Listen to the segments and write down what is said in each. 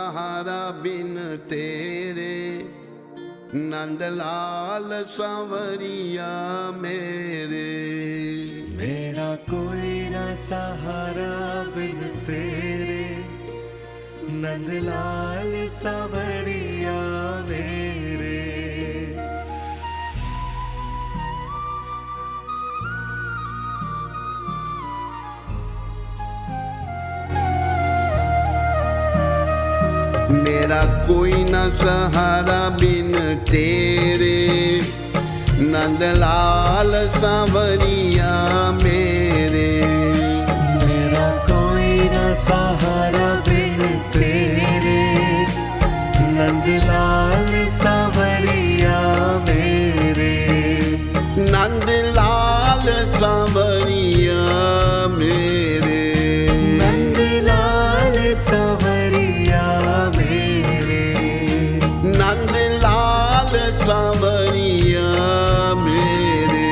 सहारा बिन तेरे, नंदलाल सांवरिया मेरे। मेरा कोई ना सहारा बिन तेरे, नंदलाल सांवरिया मेरे। मेरा कोई न सहारा बिन तेरे, नंदलाल सांवरिया मेरे। मेरा कोई न सहारा बिन तेरे, नंदलाल सांवरिया मेरे। नंदलाल सांवरिया मेरे। नंदलाल सांवरिया मेरे। नंदलाल सांवरिया मेरे।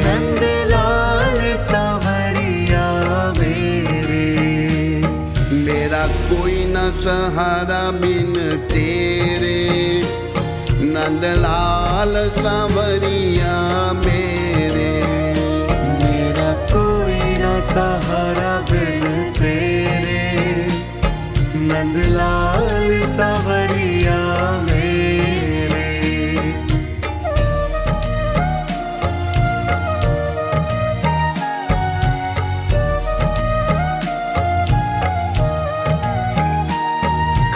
नंदलाल सांवरिया मेरे। मेरा कोई न सहारा बिन तेरे, नंदलाल सांवरिया मेरे। मेरा कोई न सहारा बिन तेरे, नंदलाल सांवरिया मेरे।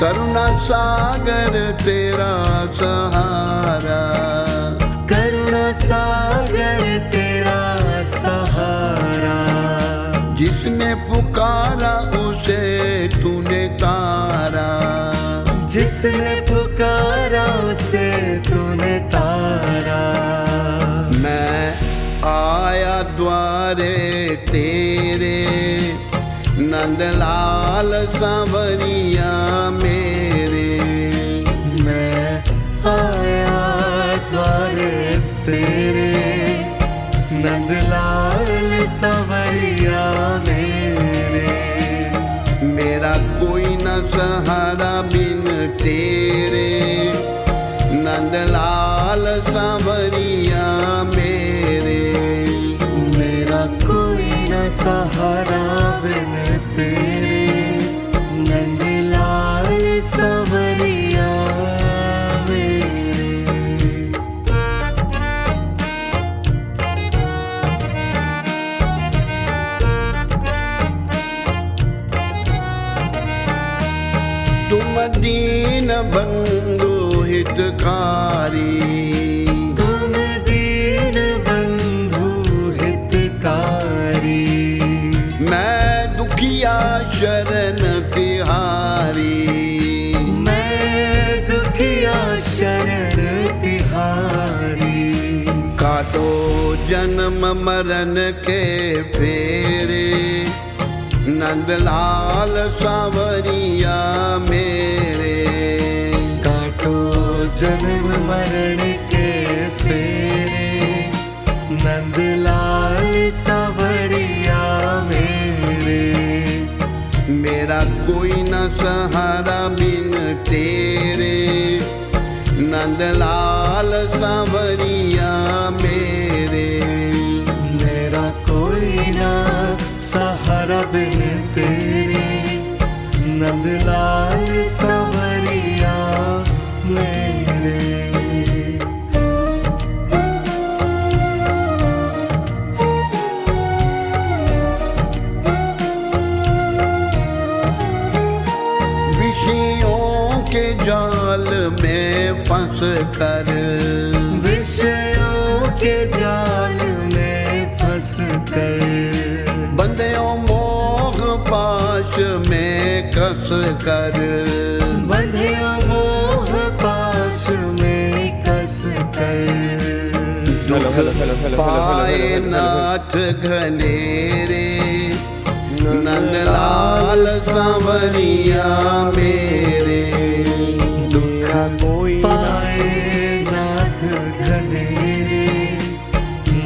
करुणा सागर तेरा सहारा, करुणा सागर तेरा सहारा। जिसने पुकारा उसे तूने तारा। जिसने पुकारा उसे तूने तारा। मैं आया द्वारे तेरे, नंदलाल सांवरिया मेरे। मैं आया द्वारे तेरे, नंदलाल सांवरिया मेरे। मेरा कोई न सहारा बिन तेरे, नंदलाल सांवरिया मेरे। मेरा कोई न सहारा बिन तेरे, नंदलाल सांवरिया मेरे। तुम दीन बंधु हितकारी, तुम दीन बंधु हितकारी। मैं दुखिया शरण तिहारी। मैं दुखिया शरण तिहारी। काटो जन्म मरण के फेरे, नंदलाल सांवरिया मेरे। काटो जन्म मरण के फेरे, नंदलाल सांवरिया मेरे। मेरा कोई न सहारा बिन तेरे, नंदलाल सांवरिया मेरे। मेरा कोई ना सहारा बिन तेरे, नंदलाल सांवरिया मेरे। विषयों के जाल में फंस कर, विषयों के जाल में फंस कर। बंधेओ मोह पाश में कस कर। बंधेओ मोह पाश में कस कर। पाए नाथ घनेरे, नंदलाल सांवरिया मेरे। दुख पाए नाथ घनेरे,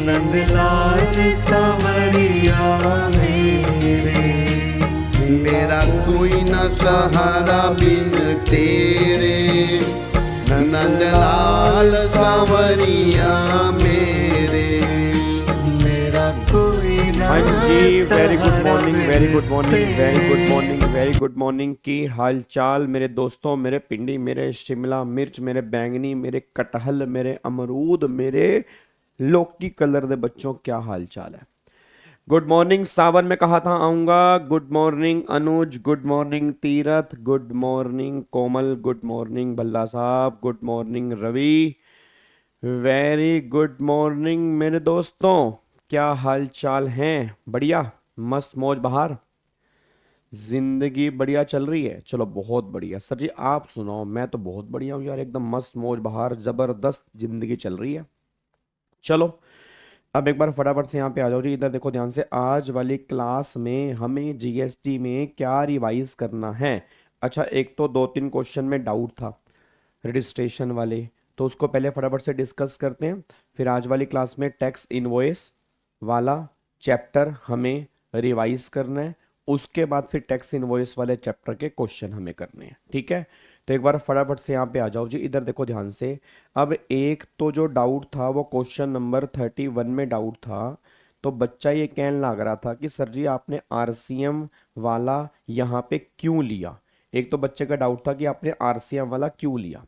नंदलाल सांवरिया मेरे। मेरा कोई न सहारा बिन तेरे, नंदलाल सांवरिया मेरे। मेरा कोई ना हाँ जी, वेरी गुड सहारा morning, very good morning, very good तेरे। Morning, very good morning. की हालचाल मेरे दोस्तों, मेरे भिंडी, मेरे शिमला मिर्च, मेरे बैंगनी, मेरे कटहल, मेरे अमरूद, मेरे लौकी कलर दे बच्चों, क्या हालचाल है? गुड मॉर्निंग सावन, में कहा था आऊंगा। Good morning Anuj, good morning Tirath, good morning Komal, good morning Bhalla साहब, good morning Ravi, very good morning मेरे दोस्तों। क्या हाल चाल हैं? बढ़िया, मस्त मौज बहार, जिंदगी बढ़िया चल रही है? चलो बहुत बढ़िया। सर जी आप सुनाओ? मैं तो बहुत बढ़िया हूँ यार, एकदम मस्त मौज बहार, जबरदस्त जिंदगी चल रही है। चलो अब एक बार फटाफट से यहाँ पे आ जाओ जी, इधर देखो ध्यान से। आज वाली क्लास में हमें जीएसटी में क्या रिवाइज करना है? अच्छा, एक तो 2-3 क्वेश्चन में डाउट था रजिस्ट्रेशन वाले, तो उसको पहले फटाफट से डिस्कस करते हैं। फिर आज वाली क्लास में टैक्स इनवॉइस वाला चैप्टर हमें रिवाइज करना है, उसके बाद फिर टैक्स इनवॉइस वाले चैप्टर के क्वेश्चन हमें करने हैं, ठीक है? तो एक बार फटाफट से यहाँ पे आ जाओ जी, इधर देखो ध्यान से। अब एक तो जो डाउट था वो क्वेश्चन नंबर 31 में डाउट था। तो बच्चा ये कहने लग रहा था कि सर जी आपने आरसीएम वाला यहाँ पे क्यों लिया? एक तो बच्चे का डाउट था कि आपने आरसीएम वाला क्यों लिया।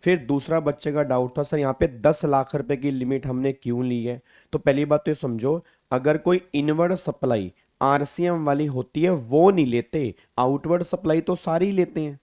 फिर दूसरा बच्चे का डाउट था सर यहाँ पे 10 लाख रुपए की लिमिट हमने क्यों ली है? तो पहली बात तो ये समझो, अगर कोई इनवर्ड सप्लाई आरसीएम वाली होती है वो नहीं लेते, आउटवर्ड सप्लाई तो सारी लेते हैं।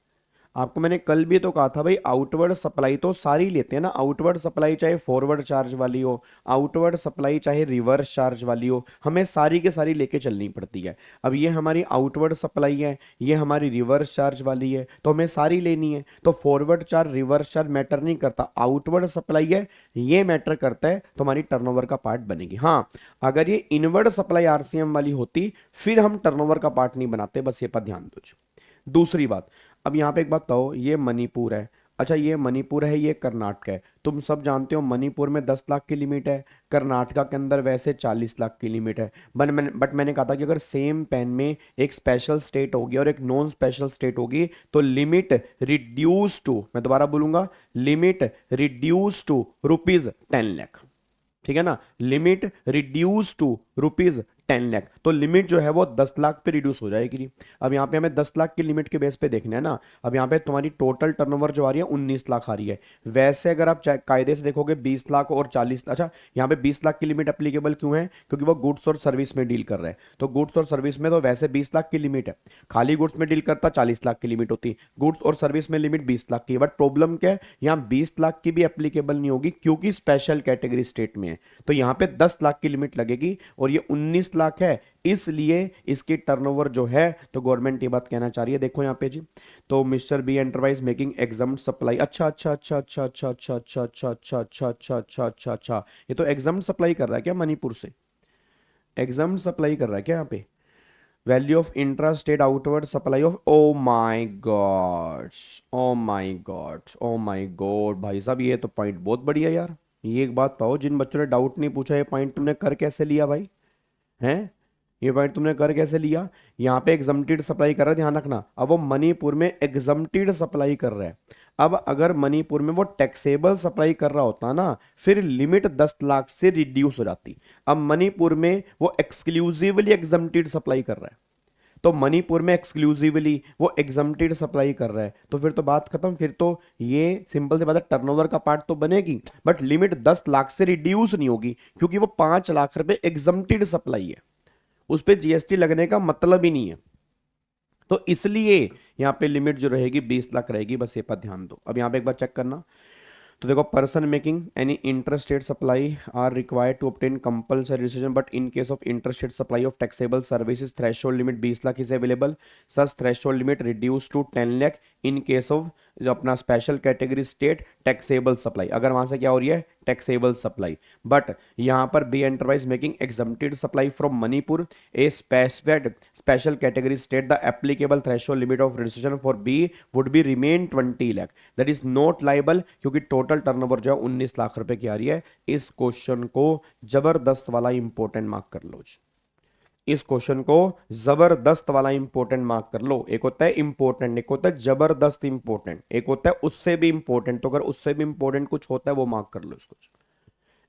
आपको मैंने कल भी तो कहा था भाई, आउटवर्ड सप्लाई तो सारी लेते हैं ना। आउटवर्ड सप्लाई चाहे फॉरवर्ड चार्ज वाली हो, आउटवर्ड सप्लाई चाहे रिवर्स चार्ज वाली हो, हमें सारी के सारी लेके चलनी पड़ती है। अब ये हमारी आउटवर्ड सप्लाई है, ये हमारी रिवर्स चार्ज वाली है, तो हमें सारी लेनी है। तो forward charge reverse charge matter नहीं करता, आउटवर्ड सप्लाई है ये मैटर करता है, तो हमारी टर्नओवर का पार्ट बनेगी। हाँ, अगर ये इनवर्ड सप्लाई आरसीएम वाली होती फिर हम टर्नओवर का पार्ट नहीं बनाते, बस ये पर ध्यान दो। दूसरी बात, अब यहाँ पे एक बात बताओ, ये मणिपुर है। अच्छा, ये मणिपुर है, ये कर्नाटक है। तुम सब जानते हो मणिपुर में 10 लाख की लिमिट है, कर्नाटका के अंदर वैसे 40 लाख की लिमिट है। बट मैंने कहा था कि अगर सेम पेन में एक स्पेशल स्टेट होगी और एक नॉन स्पेशल स्टेट होगी तो लिमिट रिड्यूस टू, मैं दोबारा बोलूंगा, लिमिट रिड्यूस टू ₹10 लाख, ठीक है ना? लिमिट रिड्यूस टू ₹10 लाख, तो लिमिट जो है वो 10 लाख पे रिड्यूस हो जाएगी। अब यहाँ पे हमें 10 लाख की लिमिट के बेस पे देखना है ना। अब यहाँ पे तुम्हारी टोटल टर्नओवर जो आ रही है 19 लाख आ रही है। वैसे अगर आप कायदे से देखोगे 20 लाख और 40, अच्छा यहाँ पे 20 लाख की लिमिट एप्लीकेबल क्यों है? क्योंकि वो गुड्स और सर्विस में डील कर रहे हैं। तो गुड्स और सर्विस में तो वैसे 20 लाख की लिमिट है, खाली गुड्स में डील करता 40 लाख की लिमिट होती, गुड्स और सर्विस में लिमिट 20 लाख की। बट प्रॉब्लम क्या है, यहाँ 20 लाख की भी एप्लीकेबल नहीं होगी क्योंकि स्पेशल कैटेगरी स्टेट में है। तो यहाँ पे 10 लाख की लिमिट लगेगी और ये 19 लाख है, इसलिए इसकी टर्नओवर जो है, तो गवर्नमेंट ये बात कहना चाह रही है। देखो यहाँ पे जी, तो mister B enterprise making exam supply. अच्छा अच्छा अच्छा अच्छा अच्छा अच्छा अच्छा अच्छा अच्छा अच्छा अच्छा अच्छा अच्छा अच्छा, ये तो एग्जाम सप्लाई कर रहा है क्या? मणिपुर से एग्जाम सप्लाई कर रहा है क्या यहाँ पे? Value of intra state outward supply of, oh my God, oh my God, oh my God, भाई साहब ये तो पॉइंट बहुत बढ़िया यार। ये एक बात पाओ, जिन बच्चों ने डाउट नहीं पूछा, ये पॉइंट तुमने कर कैसे लिया भाई? हैं? ये पॉइंट तुमने कर कैसे लिया? यहाँ पे एग्जम्प्टेड सप्लाई कर रहा है, ध्यान रखना। अब वो मणिपुर में एग्जम्प्टेड सप्लाई कर रहा है। अब अगर मणिपुर में वो टैक्सेबल सप्लाई कर रहा होता ना, फिर लिमिट 10 लाख से रिड्यूस हो जाती। अब मणिपुर में वो एक्सक्लूसिवली एग्जम्प्टेड सप्लाई कर रहा है, तो मणिपुर में एक्सक्लूसिवली वो एग्जम्प्टेड सप्लाई कर रहा है, तो फिर तो बात खत्म। फिर तो ये सिंपल से बात है, टर्नओवर का पार्ट तो बनेगी बट लिमिट 10 लाख से रिड्यूस नहीं होगी, क्योंकि वो 5 लाख रुपए एग्जम्प्टेड सप्लाई है, उस पर जीएसटी लगने का मतलब ही नहीं है। तो इसलिए यहां पे लिमिट जो रहेगी 20 लाख रहेगी, बस ये पर ध्यान दो। अब यहां पे एक बार चेक करना, तो देखो, person making any interstate supply are required to obtain compulsory registration, but in case of interstate supply of taxable services threshold limit 20 lakh is available, such threshold limit reduce to 10 lakh in case of जो अपना special category state taxable supply. अगर वहां से क्या हो रही है? Taxable supply. But यहां पर B enterprise making exempted supply from Manipur a specified special category state, the applicable threshold limit of registration for B would be remain 20 lakh, that is not liable, क्योंकि टोटल टर्नओवर जो है 19 लाख रुपए की आ रही है। इस क्वेश्चन को जबरदस्त वाला इंपॉर्टेंट मार्क कर लो जी। इस क्वेश्चन को जबरदस्त वाला इंपॉर्टेंट मार्क कर लो। एक होता है इंपॉर्टेंट, एक होता है जबरदस्त इंपॉर्टेंट, एक होता है उससे भी इंपॉर्टेंट। तो अगर उससे भी इंपॉर्टेंट कुछ होता है वो मार्क कर लो इसको।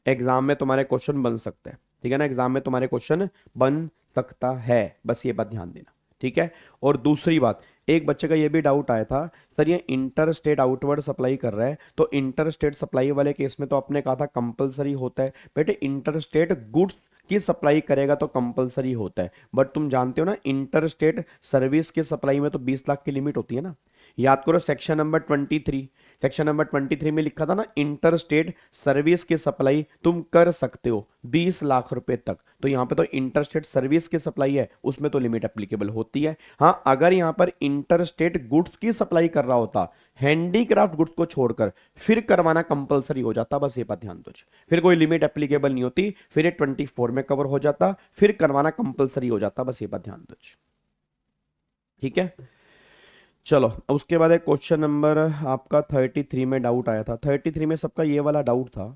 एग्जाम में तुम्हारे क्वेश्चन बन सकते हैं, ठीक है ना, एग्जाम में तुम्हारे क्वेश्चन बन सकता है, बस ये बात ध्यान देना, ठीक है। और दूसरी बात, एक बच्चे का ये भी डाउट आया था, सर ये इंटर स्टेट आउटवर्ड सप्लाई कर रहा है, तो इंटर स्टेट सप्लाई वाले केस में तो आपने कहा था कंपलसरी होता है। बेटे इंटर स्टेट गुड्स की सप्लाई करेगा तो कंपलसरी होता है, बट तुम जानते हो ना इंटर स्टेट सर्विस की सप्लाई में तो 20 लाख की लिमिट होती है ना। याद करो सेक्शन नंबर 23, सेक्शन नंबर 23 में लिखा था ना इंटर स्टेट सर्विस की सप्लाई तुम कर सकते हो 20 लाख रुपए तक। तो यहां पे तो इंटर स्टेट सर्विस की सप्लाई है, उसमें तो लिमिट एप्लीकेबल होती है। हाँ, अगर यहां पर इंटर स्टेट गुड्स की सप्लाई कर रहा होता, हैंडीक्राफ्ट गुड्स को छोड़कर, फिर करवाना कंपलसरी हो जाता, बस ये बात ध्यान दो। फिर कोई लिमिट एप्लीकेबल नहीं होती, फिर ये 24 में कवर हो जाता, फिर करवाना कंपलसरी हो जाता, बस ये बात ध्यान दो, ठीक है। चलो अब उसके बाद एक क्वेश्चन नंबर आपका 33 में डाउट आया था। 33 में सबका ये वाला डाउट था।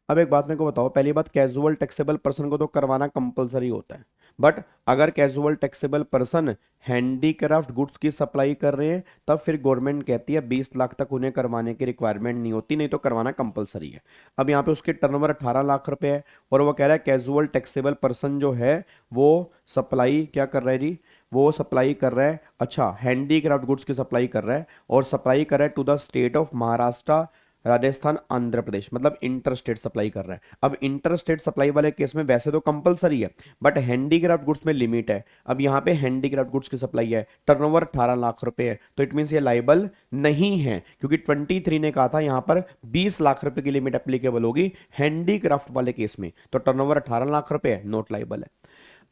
अब एक बात मेरे को बताओ, पहली बात, कैजुअल टैक्सेबल पर्सन को तो करवाना कंपलसरी होता है, बट अगर casual taxable person handicraft goods की सप्लाई कर रहे हैं तब फिर गवर्नमेंट कहती है 20 लाख तक उन्हें करवाने की रिक्वायरमेंट नहीं होती, नहीं तो करवाना कंपलसरी है। अब यहाँ पे उसके टर्नओवर 18 लाख रुपए है और वो कह रहा है कैजुअल टैक्सेबल पर्सन जो है वो सप्लाई क्या कर रहा है जी, वो सप्लाई कर रहा है, अच्छा हैंडीक्राफ्ट गुड्स की सप्लाई कर रहा है और सप्लाई कर रहा है to the state of Maharashtra, Rajasthan, Andhra Pradesh, मतलब इंटर स्टेट सप्लाई कर रहा है। अब इंटर स्टेट सप्लाई वाले केस में वैसे तो कंपलसरी है, बट हैंडीक्राफ्ट गुड्स में लिमिट है। अब यहाँ पे हैंडीक्राफ्ट गुड्स की सप्लाई है, टर्नओवर 18 लाख रुपए है, तो इट मींस ये लाइबल नहीं है, क्योंकि 23 ने कहा था यहाँ पर 20 लाख रुपए की लिमिट एप्लीकेबल होगी हैंडीक्राफ्ट वाले केस में, तो टर्नओवर 18 लाख रुपए है, नॉट लाइबल है।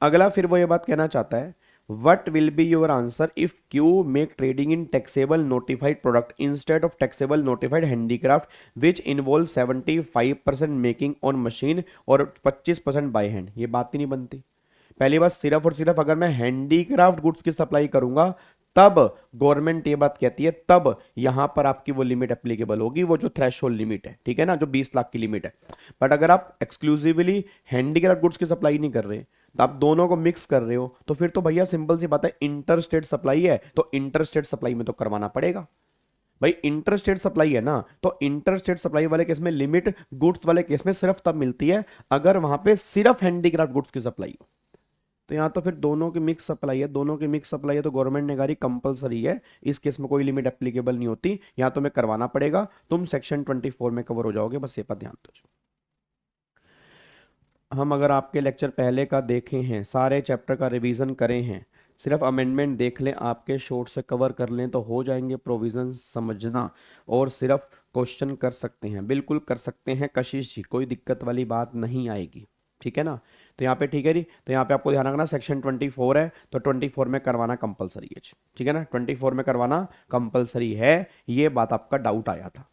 अगला फिर वो ये बात कहना चाहता है, what will be your answer if Q make trading in taxable notified product instead of taxable notified handicraft which involves 75% making on machine और 25% by hand। ये बात ही नहीं बनती। पहली बात, सिर्फ और सिर्फ अगर मैं हैंडीक्राफ्ट गुड्स की सप्लाई करूंगा तब गवर्नमेंट ये बात कहती है, तब यहां पर आपकी वो लिमिट एप्लीकेबल होगी, वो जो थ्रेशोल्ड लिमिट है, ठीक है ना, जो 20 लाख की लिमिट है। बट अगर आप एक्सक्लूसिवली हैंडीक्राफ्ट गुड्स की सप्लाई नहीं कर रहे, तो आप दोनों को मिक्स कर रहे हो, तो फिर तो भैया सिंपल सी बात है, इंटर स्टेट सप्लाई है तो इंटर स्टेट सप्लाई में तो करवाना पड़ेगा। भाई इंटर स्टेट सप्लाई है ना, तो इंटर स्टेट सप्लाई वाले केस में लिमिट गुड्स वाले केस में सिर्फ तब मिलती है अगर वहां पे सिर्फ हैंडीक्राफ्ट गुड्स की सप्लाई हो। तो यहाँ तो फिर दोनों की मिक्स सप्लाई है, दोनों की मिक्स सप्लाई है, तो गवर्नमेंट ने कहा कंपलसरी है, इस केस में कोई लिमिट एप्लीकेबल नहीं होती, यहाँ तुम्हें करवाना पड़ेगा, तुम सेक्शन 24 में कवर हो जाओगे, बस ये पर ध्यान दो। हम अगर आपके लेक्चर पहले का देखे हैं, सारे चैप्टर का रिवीजन करें हैं, सिर्फ अमेंडमेंट देख लें, आपके शॉर्ट से कवर कर लें तो हो जाएंगे प्रोविजन समझना, और सिर्फ क्वेश्चन कर सकते हैं, बिल्कुल कर सकते हैं कशिश जी, कोई दिक्कत वाली बात नहीं आएगी, ठीक है ना। तो यहाँ पे ठीक है जी, तो यहाँ पे आपको ध्यान रखना सेक्शन 24 है तो 24 में करवाना कंपलसरी है, ठीक है ना, 24 में करवाना कंपलसरी है, ये बात आपका डाउट आया था।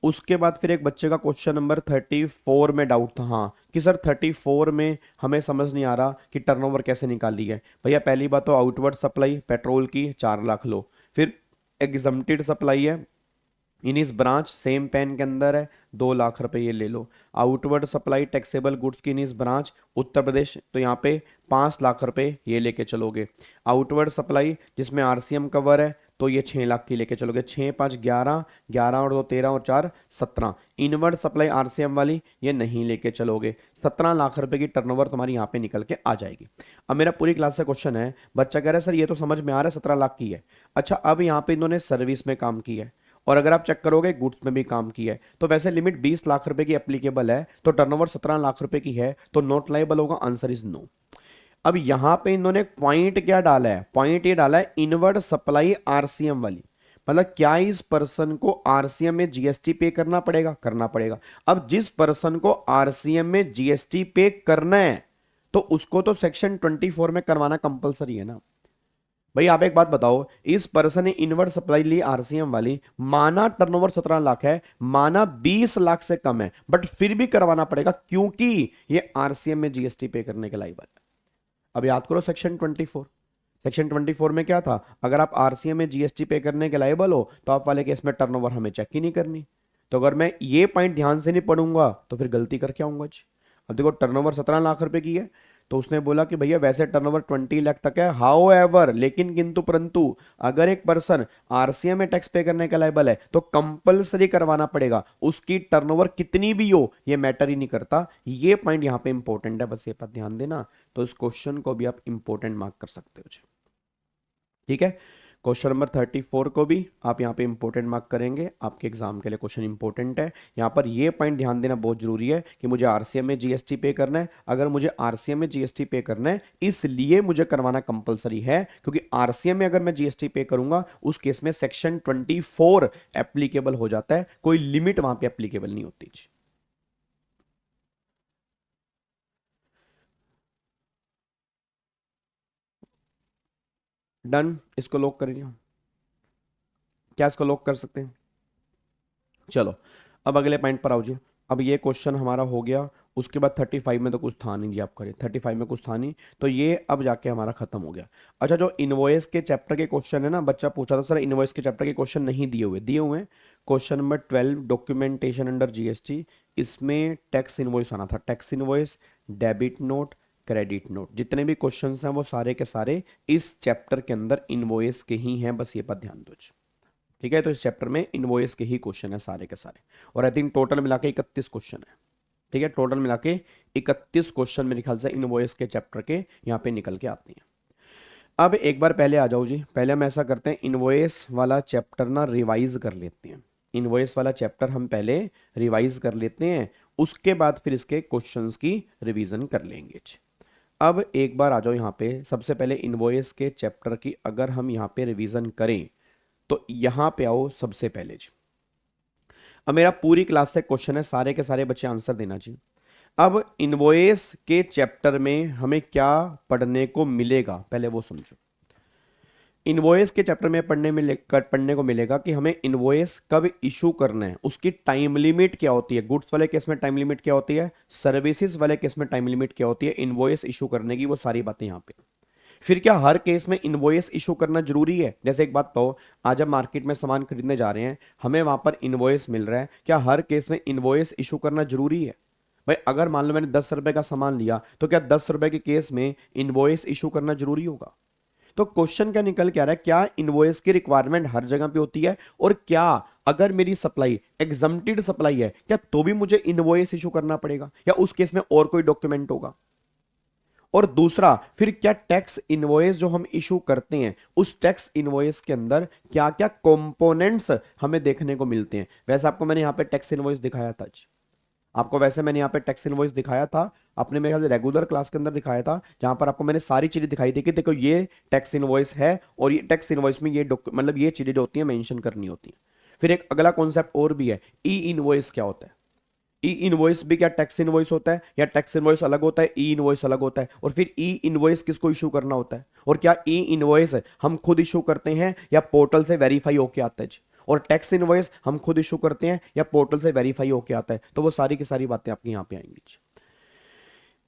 उसके बाद फिर एक बच्चे का क्वेश्चन नंबर 34 में डाउट था, हाँ कि सर 34 में हमें समझ नहीं आ रहा कि टर्नओवर कैसे निकाली है। भैया पहली बात तो आउटवर्ड सप्लाई पेट्रोल की 4 लाख लो, फिर एग्जम्प्टेड सप्लाई है इन इस ब्रांच सेम पेन के अंदर है 2 लाख रुपए, ये ले लो। आउटवर्ड सप्लाई टैक्सेबल गुड्स की इन इस ब्रांच उत्तर प्रदेश, तो यहाँ पे 5 लाख रुपए ये लेके चलोगे। आउटवर्ड सप्लाई जिसमें आरसीएम कवर है तो ये 6 लाख की लेके चलोगे, 6 5 11, 11 और 2 13 और 4 17। इनवर्ड सप्लाई आरसीएम वाली ये नहीं लेके चलोगे, 17 लाख रुपए की टर्नओवर तुम्हारी यहाँ पे निकल के आ जाएगी। अब मेरा पूरी क्लास से क्वेश्चन है, बच्चा कह रहा है सर ये तो समझ में आ रहा है 17 लाख की है, अच्छा अब यहाँ पे इन्होंने सर्विस में काम की है और अगर आप चेक करोगे गुड्स में भी काम किया है, तो वैसे लिमिट 20 लाख रुपए की एप्लीकेबल है, तो टर्नओवर 17 लाख रुपए की है, तो नॉट लायबल होगा, आंसर इज नो। अब यहां पे इन्होंने पॉइंट क्या डाला है, पॉइंट ये डाला है इनवर्ड सप्लाई आरसीएम वाली, मतलब क्या इस पर्सन को आरसीएम में जीएसटी पे करना पड़ेगा, करना पड़ेगा। अब जिस पर्सन को आरसीएम में जीएसटी पे करना है तो उसको तो सेक्शन 24 में करवाना कंपलसरी है ना। भाई आप एक बात बताओ, इस पर्सन ने इनवर्ड सप्लाई ली आरसीएम वाली, माना टर्नओवर 17 लाख है, माना 20 लाख से कम है, बट फिर भी करवाना पड़ेगा क्योंकि ये आरसीएम में जीएसटी पे करने के लायक है। अब याद करो सेक्शन 24, सेक्शन 24 में क्या था, अगर आप आरसीएम में जीएसटी पे करने के लायबल हो तो आप वाले केस में टर्नओवर हमें चेक ही नहीं करनी। तो अगर मैं ये पॉइंट ध्यान से नहीं पढ़ूंगा तो फिर गलती करके आऊंगा जी। अब देखो टर्नओवर 17 लाख रुपए की है, तो उसने बोला कि भैया वैसे टर्नओवर 20 लाख तक है, हाउ एवर, लेकिन किंतु परंतु अगर एक पर्सन आरसीएम में टैक्स पे करने का लायबल है तो कंपलसरी करवाना पड़ेगा, उसकी टर्नओवर कितनी भी हो ये मैटर ही नहीं करता। ये पॉइंट यहां पे इंपॉर्टेंट है, बस ये पर ध्यान देना। तो इस क्वेश्चन को भी आप इंपॉर्टेंट मार्क कर सकते हो। ठीक है, क्वेश्चन नंबर 34 को भी आप यहाँ पे इंपॉर्टेंट मार्क करेंगे, आपके एग्जाम के लिए क्वेश्चन इंपॉर्टेंट है। यहाँ पर ये पॉइंट ध्यान देना बहुत जरूरी है कि मुझे आरसीएम में जीएसटी पे करना है। अगर मुझे आरसीएम में जीएसटी पे करना है इसलिए मुझे करवाना कंपलसरी है, क्योंकि आरसीएम में अगर मैं जीएसटी पे करूंगा उस केस में सेक्शन 24 एप्लीकेबल हो जाता है, कोई लिमिट वहां पे एप्लीकेबल नहीं होती। डन, इसको लॉक करिए। क्या इसको लॉक कर सकते हैं? चलो अब अगले पॉइंट पर आओ जी। अब ये क्वेश्चन हमारा हो गया, उसके बाद 35 में तो कुछ था नहीं जी, आप करें 35 में कुछ था नहीं, तो ये अब जाके हमारा खत्म हो गया। अच्छा, जो इनवॉइस के चैप्टर के क्वेश्चन है ना, बच्चा पूछा था सर इनवॉइस के चैप्टर के क्वेश्चन नहीं दिए हुए हैं। Question number 12 documentation under GST, इसमें टैक्स इनवॉइस आना था, tax invoice, debit note, credit note, जितने भी क्वेश्चन हैं वो सारे के सारे इस चैप्टर के अंदर इनवॉइस के ही हैं, बस ये पर ध्यान दो। ठीक है, तो इस चैप्टर में इनवॉइस के ही क्वेश्चन है सारे के सारे, और आई थिंक टोटल मिला के 31 क्वेश्चन है। ठीक है, टोटल मिला के 31 क्वेश्चन मेरे ख्याल से इनवॉइस के चैप्टर के यहाँ पे निकल के आते हैं। अब एक बार पहले आ जाओ जी, पहले हम ऐसा करते हैं इनवॉइस वाला चैप्टर ना रिवाइज कर लेते हैं। इनवॉइस वाला चैप्टर हम पहले रिवाइज कर लेते हैं, उसके बाद फिर इसके क्वेश्चंस की रिवीजन कर लेंगे। अब एक बार आ जाओ यहाँ पे, सबसे पहले इनवॉइस के चैप्टर की अगर हम यहाँ पे रिवीजन करें तो यहां पे आओ सबसे पहले जी। अब मेरा पूरी क्लास से क्वेश्चन है, सारे के सारे बच्चे आंसर देना चाहिए। अब इनवॉइस के चैप्टर में हमें क्या पढ़ने को मिलेगा पहले वो समझो। इनवॉइस के चैप्टर में पढ़ने को मिलेगा कि हमें इनवॉइस कब इशू करना है, उसकी टाइम लिमिट क्या होती है। गुड्स वाले केस में टाइम लिमिट क्या होती है, सर्विसेज वाले केस में टाइम लिमिट क्या होती है, इनवॉइस इशू करने की वो सारी बातें यहां पे। फिर क्या हर केस में इनवॉइस इशू करना जरूरी है? जैसे एक बात कहो, आज हम मार्केट में सामान खरीदने जा रहे हैं, हमें वहां पर इनवॉइस मिल रहा है, क्या हर केस में इनवॉइस इशू करना जरूरी है? भाई अगर मान लो मैंने 10 रुपए का सामान लिया तो क्या 10 रुपए के केस में इनवॉइस इशू करना जरूरी होगा? तो क्वेश्चन क्या निकल के आ रहा है, क्या इनवॉइस की रिक्वायरमेंट हर जगह पे होती है, और क्या अगर मेरी सप्लाई एग्जम्प्टेड सप्लाई है क्या तो भी मुझे इनवॉइस इशू करना पड़ेगा, या उस केस में और कोई डॉक्यूमेंट होगा? और दूसरा, फिर क्या टैक्स इनवॉइस जो हम इशू करते हैं उस टैक्स इनवॉइस के अंदर क्या क्या कंपोनेंट्स हमें देखने को मिलते हैं? वैसे आपको मैंने यहां पे टैक्स इनवॉइस दिखाया था जी, आपको वैसे मैंने यहाँ पे टैक्स इनवॉइस दिखाया था, अपने मेरे ख्याल से रेगुलर क्लास के अंदर दिखाया था, जहां पर आपको मैंने सारी चीजें दिखाई थी कि देखो ये टैक्स इनवॉइस है और ये टैक्स इनवॉइस में ये मतलब ये चीजें जो होती हैं मेंशन करनी होती हैं। फिर एक अगला कॉन्सेप्ट और भी है, ई इनवॉइस क्या होता है? ई इनवॉइस भी क्या टैक्स इनवॉइस होता है, या टैक्स इनवॉइस अलग होता है, ई इनवॉइस अलग होता है? और फिर ई इनवॉइस किसको इशू करना होता है, और क्या ई इनवॉइस हम खुद इशू करते हैं या पोर्टल से वेरीफाई होके आता है? और टैक्स इनवॉइस हम खुद इशू करते हैं या पोर्टल से वेरीफाई होके आता है? तो वो सारी की सारी बातें आपकी यहां पे आएंगी।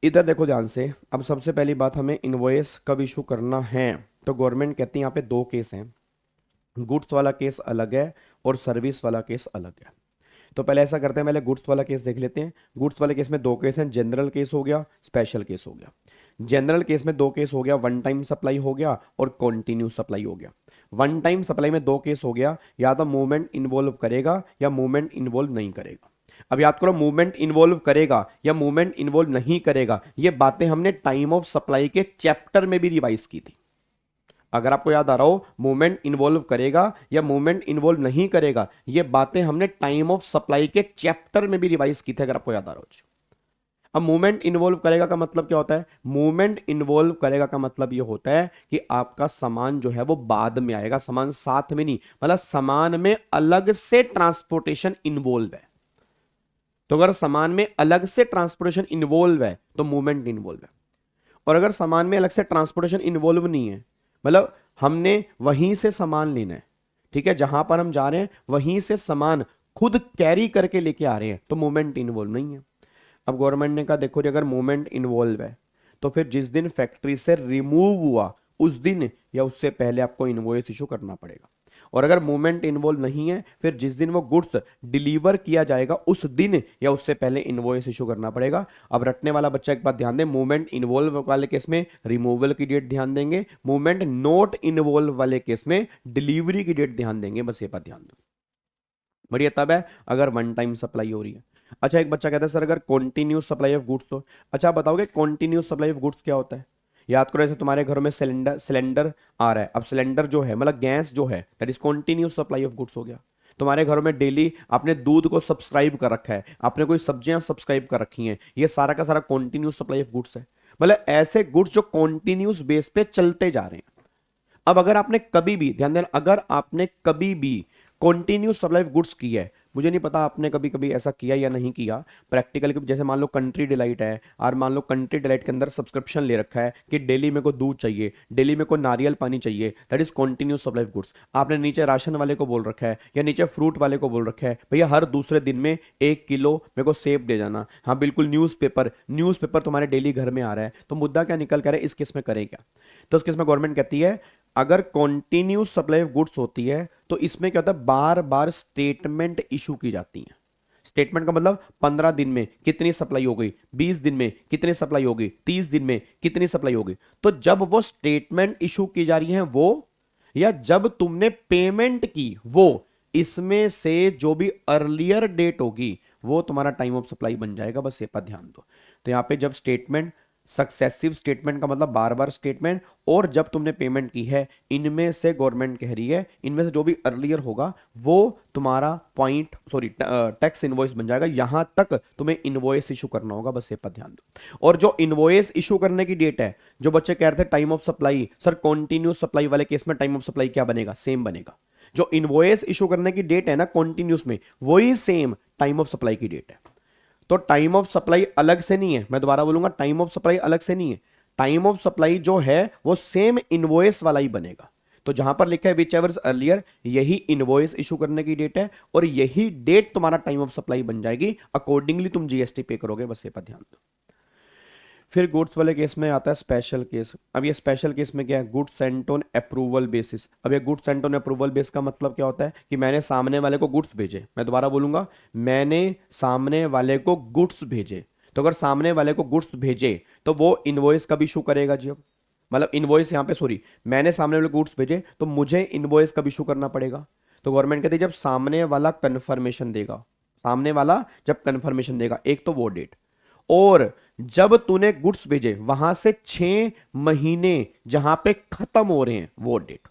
इधर देखो ध्यान से। अब सबसे पहली बात, हमें इनवॉइस कब इशू करना है, तो गवर्नमेंट कहती है यहाँ पे दो केस हैं, गुड्स वाला केस अलग है और सर्विस वाला केस अलग है। तो पहले ऐसा करते हैं, पहले गुड्स वाला केस देख लेते हैं। गुड्स वाले केस में दो केस हैं, जनरल केस हो गया, स्पेशल केस हो गया। जनरल केस में दो केस हो गया, वन टाइम सप्लाई हो गया और कॉन्टिन्यू सप्लाई हो गया। वन टाइम सप्लाई में दो केस हो गया, या तो मूवमेंट इन्वॉल्व करेगा या मूवमेंट इन्वॉल्व नहीं करेगा। अब याद करो, मूवमेंट इन्वॉल्व करेगा या मूवमेंट इन्वॉल्व नहीं करेगा, ये बातें हमने टाइम ऑफ सप्लाई के चैप्टर में भी रिवाइज की थी। अगर आपको याद आ रहा हो, मूवमेंट इन्वॉल्व करेगा या मूवमेंट इन्वॉल्व नहीं करेगा, ये बातें हमने टाइम ऑफ सप्लाई के चैप्टर में भी रिवाइज की थी, अगर आपको याद आ रहा हो। अब मूवमेंट इन्वॉल्व करेगा का मतलब क्या होता है? मूवमेंट इन्वॉल्व करेगा का मतलब ये होता है कि आपका सामान जो है वो बाद में आएगा, सामान साथ में नहीं, मतलब सामान में अलग से ट्रांसपोर्टेशन इन्वॉल्व है। तो अगर सामान में अलग से ट्रांसपोर्टेशन इन्वॉल्व है तो मूवमेंट इन्वॉल्व है, और अगर सामान में अलग से ट्रांसपोर्टेशन इन्वॉल्व नहीं है, मतलब हमने वहीं से सामान लेना है, ठीक है, जहां पर हम जा रहे हैं वहीं से सामान खुद कैरी करके लेके आ रहे हैं, तो मूवमेंट इन्वॉल्व नहीं है। अब गवर्नमेंट ने कहा देखो जी, अगर मूवमेंट इन्वॉल्व है तो फिर जिस दिन फैक्ट्री से रिमूव हुआ उस दिन या उससे पहले आपको इनवॉइस इशू करना पड़ेगा। और अगर मूवमेंट इन्वॉल्व नहीं है फिर जिस दिन वो गुड्स डिलीवर किया जाएगा उस दिन या उससे पहले इनवॉइस इशू करना पड़ेगा। अब रटने वाला बच्चा एक बात ध्यान दे, मूवमेंट इन्वॉल्व वाले केस में रिमूवल की डेट ध्यान देंगे, मूवमेंट नॉट इन्वॉल्व वाले केस में डिलीवरी की डेट ध्यान देंगे, बस ये बात ध्यान दो। बढ़िया तब है अगर वन टाइम सप्लाई हो रही है। अच्छा एक बच्चा कहता है सर अगर कॉन्टिन्यूस सप्लाई ऑफ गुड्स तो, अच्छा बताओगे कॉन्टिन्यूस सप्लाई ऑफ गुड्स क्या होता है? याद करो, ऐसे तुम्हारे घरों में सिलेंडर आ रहा है, अब सिलेंडर जो है मतलब गैस जो है that is continuous supply of goods हो गया। तुम्हारे घरों में डेली आपने दूध को सब्सक्राइब कर रखा है, आपने कोई सब्जियां सब्सक्राइब कर रखी हैं, ये सारा का सारा कॉन्टिन्यूस सप्लाई ऑफ गुड्स है। मतलब ऐसे गुड्स जो कॉन्टिन्यूस बेस पे चलते जा रहे हैं। अब अगर आपने कभी भी ध्यान देना, अगर आपने कभी भी कॉन्टिन्यूस सप्लाई ऑफ गुड्स की है, मुझे नहीं पता आपने कभी कभी ऐसा किया या नहीं किया प्रैक्टिकल, जैसे मान लो कंट्री डिलाइट है और मान लो कंट्री डिलाइट के अंदर सब्सक्रिप्शन ले रखा है कि डेली में को दूध चाहिए, डेली में को नारियल पानी चाहिए, that is continuous supply of goods. आपने नीचे राशन वाले को बोल रखा है या नीचे फ्रूट वाले को बोल रखा है भैया हर दूसरे दिन में 1 किलो मेरे को सेब दे जाना। हाँ बिल्कुल, न्यूज़पेपर तुम्हारे डेली घर में आ रहा है, तो मुद्दा क्या निकल कर है, इस केस में करें क्या? तो उस केस में गवर्नमेंट कहती है अगर कॉन्टिन्यूस सप्लाई ऑफ गुड्स होती है तो इसमें क्या होता है, बार बार स्टेटमेंट इशू की जाती है। स्टेटमेंट का मतलब 15 दिन में कितनी सप्लाई हो गई, 20 दिन में कितनी सप्लाई हो गई, 30 दिन में कितनी सप्लाई हो गई। तो जब वो स्टेटमेंट इशू की जा रही है वो, या जब तुमने पेमेंट की वो, इसमें से जो भी अर्लियर डेट होगी वो तुम्हारा टाइम ऑफ सप्लाई बन जाएगा, बस ये पर ध्यान दो। तो यहां पे जब स्टेटमेंट, सक्सेसिव स्टेटमेंट का मतलब बार बार स्टेटमेंट, और जब तुमने पेमेंट की है, इनमें से गवर्नमेंट कह रही है इनमें से जो भी अर्लियर होगा वो तुम्हारा टैक्स इनवॉइस बन जाएगा। यहां तक तुम्हें इनवॉइस इशू करना होगा, बस ये पर ध्यान दो। और जो इनवॉइस इशू करने की डेट है, जो बच्चे कह रहे थे time of supply, sir continuous supply वाले केस में टाइम ऑफ सप्लाई क्या बनेगा, सेम बनेगा। जो इनवॉइस इशू करने की डेट है ना कॉन्टिन्यूस में, वही सेम टाइम ऑफ सप्लाई की डेट है। तो टाइम ऑफ सप्लाई अलग से नहीं है, मैं दोबारा बोलूंगा, टाइम ऑफ सप्लाई अलग से नहीं है। टाइम ऑफ सप्लाई जो है वो सेम इनवॉइस वाला ही बनेगा। तो जहां पर लिखा है विच एवर अर्लियर, यही इनवॉइस इशू करने की डेट है और यही डेट तुम्हारा टाइम ऑफ सप्लाई बन जाएगी। अकॉर्डिंगली तुम जीएसटी पे करोगे, बस ये पर ध्यान दो। फिर गुड्स वाले केस में आता है स्पेशल केस। अब ये स्पेशल केस में क्या है, goods Saint on approval basis. अब ये goods Saint on approval base का मतलब क्या होता है कि मैंने सामने वाले को गुड्स भेजे, मैं दोबारा बोलूंगा, मैंने सामने वाले को गुड्स भेजे। तो अगर सामने वाले को गुड्स भेजे तो वो इनवॉइस कब इशू करेगा जी? अब मतलब इनवॉइस यहाँ पे मैंने सामने वाले गुड्स भेजे तो मुझे इनवॉइस कब इशू करना पड़ेगा? तो गवर्नमेंट कहती है जब सामने वाला कंफर्मेशन देगा, सामने वाला जब कंफर्मेशन देगा, एक तो वो डेट, और जब तूने गुड्स भेजे वहां से 6 महीने जहां पे खत्म हो रहे हैं वो डेट।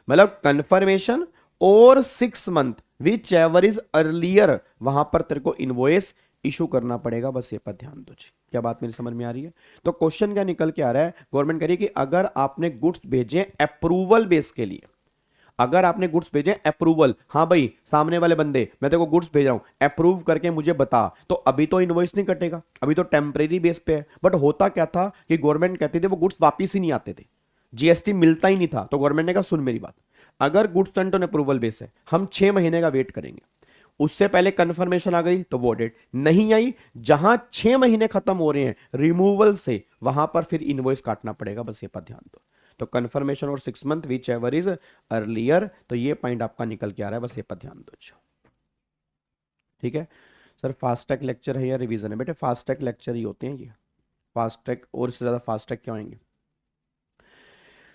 मतलब कंफर्मेशन और 6 month which ever is earlier, वहां पर तेरे को इनवॉइस इशू करना पड़ेगा, बस ये पर ध्यान दो जी। क्या बात मेरी समझ में आ रही है? तो क्वेश्चन क्या निकल के आ रहा है, गवर्नमेंट कह रही है कि अगर आपने गुड्स भेजे अप्रूवल बेस के लिए, अगर आपने गुड्स भेजे अप्रूवल, हाँ भाई सामने वाले बंदे मैं तेरे को गुड्स भेज रहा हूं, अप्रूव करके मुझे बता, तो अभी तो इनवॉइस नहीं कटेगा, अभी तो टेम्परेरी बेस पे है। बट होता क्या था कि गवर्नमेंट कहती थी वो गुड्स वापिस ही नहीं आते थे, जीएसटी मिलता ही नहीं था। तो गवर्नमेंट ने कहा सुन मेरी बात, अगर goods Saint on approval base है, हम 6 महीने का वेट करेंगे, उससे पहले कंफर्मेशन आ गई तो वो डेट नहीं आई, जहां 6 महीने खत्म हो रहे हैं रिमूवल से, वहां पर फिर इनवॉइस काटना पड़ेगा, बस ये पर ध्यान दो। तो कंफर्मेशन और 6 month which ever is earlier, तो ये पॉइंट आपका निकल के आ रहा है, बस ये पर ध्यान दो। ठीक है सर, फास्ट ट्रैक लेक्चर है या रिवीजन है? बेटे फास्ट ट्रैक लेक्चर ही होते हैं ये, फास्ट ट्रैक और इससे ज्यादा फास्ट ट्रैक क्या होंगे?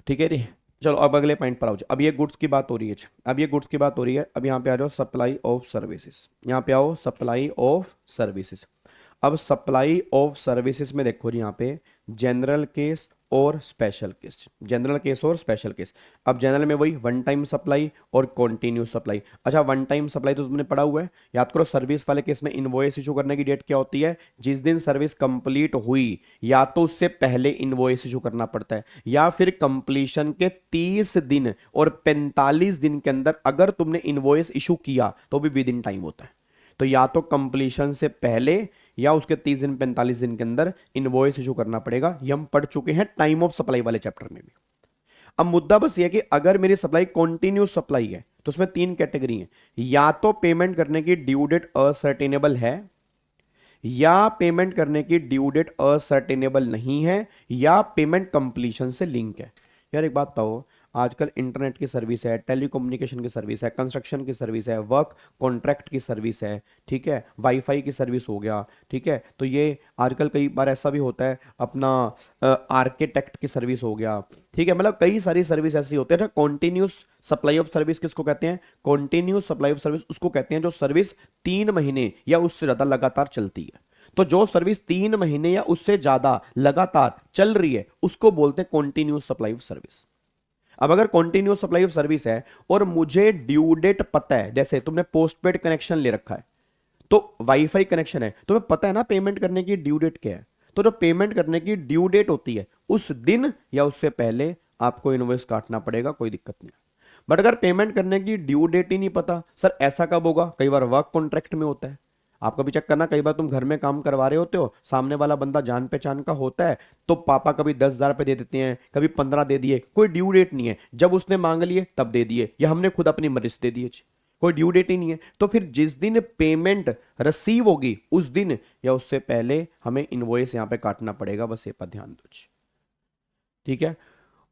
ठीक है रे, चलो अब अगले पॉइंट पर आओ। अब ये गुड्स की बात हो रही है, अब ये गुड्स की बात हो रही है। अब यहाँ पे आ जाओ सप्लाई ऑफ सर्विसेज, यहाँ पे आओ सप्लाई ऑफ सर्विसेज। अब सप्लाई ऑफ सर्विसेज में देखो जी, यहाँ पे जनरल केस और स्पेशल केस, जनरल केस और स्पेशल केस। अब जनरल में वही वन टाइम सप्लाई और कॉन्टिन्यूस सप्लाई। अच्छा वन टाइम सप्लाई तो तुमने पढ़ा हुआ है, याद करो। सर्विस वाले केस में इनवॉइस इशू करने की डेट क्या होती है? जिस दिन सर्विस कंप्लीट हुई, या तो उससे पहले इनवॉइस इशू करना पड़ता है, या फिर कंप्लीशन के 30 दिन और 45 दिन के अंदर अगर तुमने इनवॉइस इशू किया तो भी विद इन टाइम होता है। तो या तो कंप्लीशन से पहले या उसके 30 दिन 45 दिन के अंदर इनवॉइस इशू करना पड़ेगा। ये हम पढ़ चुके हैं टाइम ऑफ सप्लाई वाले चैप्टर में भी। अब मुद्दा बस ये कि अगर मेरी सप्लाई कॉन्टिन्यूस सप्लाई है तो उसमें 3 कैटेगरी है, या तो पेमेंट करने की ड्यू डेट असर्टेनेबल है, या पेमेंट करने की ड्यू डेट असर्टेनेबल नहीं है, या पेमेंट कंप्लीशन से लिंक है। यार एक बात बताओ, आजकल इंटरनेट की सर्विस है, टेलीकम्युनिकेशन की सर्विस है, कंस्ट्रक्शन की सर्विस है, वर्क कॉन्ट्रैक्ट की सर्विस है, ठीक है, वाईफाई की सर्विस हो गया, ठीक है। तो ये आजकल कई बार ऐसा भी होता है, अपना आर्किटेक्ट की सर्विस हो गया, ठीक है। मतलब कई सारी सर्विस ऐसी होती है। कॉन्टिन्यूस सप्लाई ऑफ सर्विस किसको कहते हैं? कॉन्टिन्यूस सप्लाई ऑफ सर्विस उसको कहते हैं जो सर्विस 3 महीने या उससे ज्यादा लगातार चलती है। तो जो सर्विस 3 महीने या उससे ज्यादा लगातार चल रही है उसको बोलते हैं कॉन्टिन्यूस सप्लाई ऑफ सर्विस। अब अगर कॉन्टिन्यूस सप्लाई ऑफ सर्विस है और मुझे ड्यू डेट पता है, जैसे तुमने पोस्टपेड कनेक्शन ले रखा है, तो वाईफाई कनेक्शन है, तुम्हें पता है ना पेमेंट करने की ड्यू डेट क्या है। तो जो पेमेंट करने की ड्यू डेट होती है उस दिन या उससे पहले आपको इनवॉइस काटना पड़ेगा, कोई दिक्कत नहीं। बट अगर पेमेंट करने की ड्यू डेट ही नहीं पता, सर ऐसा कब होगा? कई बार वर्क कॉन्ट्रैक्ट में होता है। आप कभी चेक करना, कई बार तुम घर में काम करवा रहे होते हो, सामने वाला बंदा जान पहचान का होता है, तो पापा कभी 10,000 रुपए दे देते हैं, कभी 15 दे दिए, कोई ड्यू डेट नहीं है, जब उसने मांग लिए तब दे दिए, या हमने खुद अपनी मर्जी से दे दिए, कोई ड्यू डेट ही नहीं है। तो फिर जिस दिन पेमेंट रिसीव होगी उस दिन या उससे पहले हमें इनवॉइस यहां पे काटना पड़ेगा, बस ये पर ध्यान दो, ठीक है।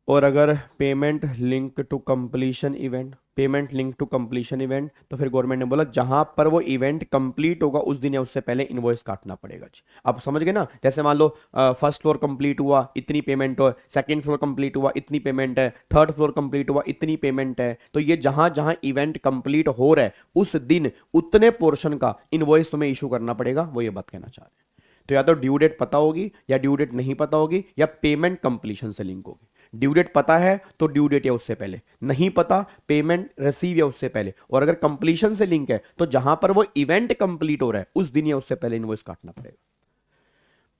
और अगर payment link to completion event, payment link to completion event, तो फिर गवर्नमेंट ने बोला जहां पर वो इवेंट कंप्लीट होगा उस दिन या उससे पहले इनवॉइस काटना पड़ेगा जी। आप समझ गए ना? जैसे मान लो फर्स्ट फ्लोर कंप्लीट हुआ, इतनी पेमेंट हो, सेकंड फ्लोर कंप्लीट हुआ, इतनी पेमेंट है, थर्ड फ्लोर कंप्लीट हुआ, इतनी पेमेंट है। तो ये जहां जहां इवेंट कंप्लीट हो रहा है उस दिन उतने पोर्शन का इनवॉइस तुम्हें इशू करना पड़ेगा, वो ये बात कहना चाह रहे हैं। तो या तो ड्यू डेट पता होगी या ड्यू डेट नहीं पता होगी या पेमेंट कंप्लीशन से लिंक होगी। ड्यू डेट पता है तो ड्यू डेट या उससे पहले, नहीं पता पेमेंट रिसीव या उससे पहले, और अगर कंप्लीशन से लिंक है तो जहां पर वो इवेंट कंप्लीट हो रहा है उस दिन या उससे पहले इनवॉइस काटना पड़ेगा।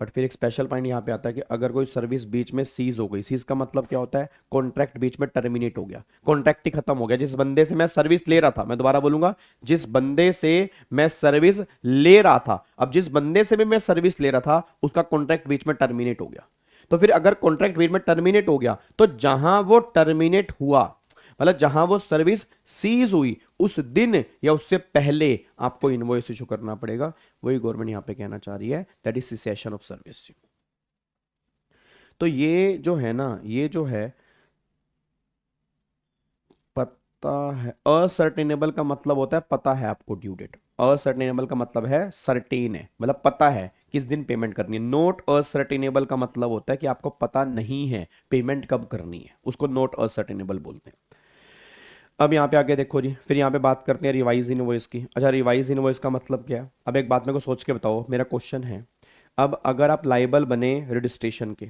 बट फिर एक स्पेशल पॉइंट यहां पे आता है कि अगर कोई सर्विस बीच में सीज हो गई, सीज का मतलब क्या होता है? कॉन्ट्रैक्ट बीच में टर्मिनेट हो गया, कॉन्ट्रैक्ट ही खत्म हो गया। जिस बंदे से मैं सर्विस ले रहा था, मैं दोबारा बोलूंगा, जिस बंदे से मैं सर्विस ले रहा था, अब जिस बंदे से भी मैं सर्विस ले रहा था उसका कॉन्ट्रैक्ट बीच में टर्मिनेट हो गया। तो फिर अगर कॉन्ट्रैक्ट बीच में टर्मिनेट हो गया तो जहां वो टर्मिनेट हुआ, मतलब जहां वो सर्विस सीज हुई उस दिन या उससे पहले आपको इनवॉइस इशू करना पड़ेगा। वही गवर्नमेंट यहां पे कहना चाह रही है, that is cessation of service. तो ये जो है ना, ये जो है पता है, असर्टेनेबल का मतलब होता है पता है आपको ड्यू डेट। असर्टेनेबल का मतलब है सर्टेन है, मतलब पता है किस दिन पेमेंट करनी है। नोट असर्टेनेबल का मतलब होता है कि आपको पता नहीं है पेमेंट कब करनी है, उसको नोट असर्टेनेबल बोलते हैं। अब यहाँ पे आगे देखो जी, फिर यहाँ पे बात करते हैं रिवाइज इनवॉइस की। अच्छा, रिवाइज इनवॉइस का मतलब क्या है? अब एक बात मेरे को सोच के बताओ, मेरा क्वेश्चन है, अब अगर आप लाइबल बने रजिस्ट्रेशन के,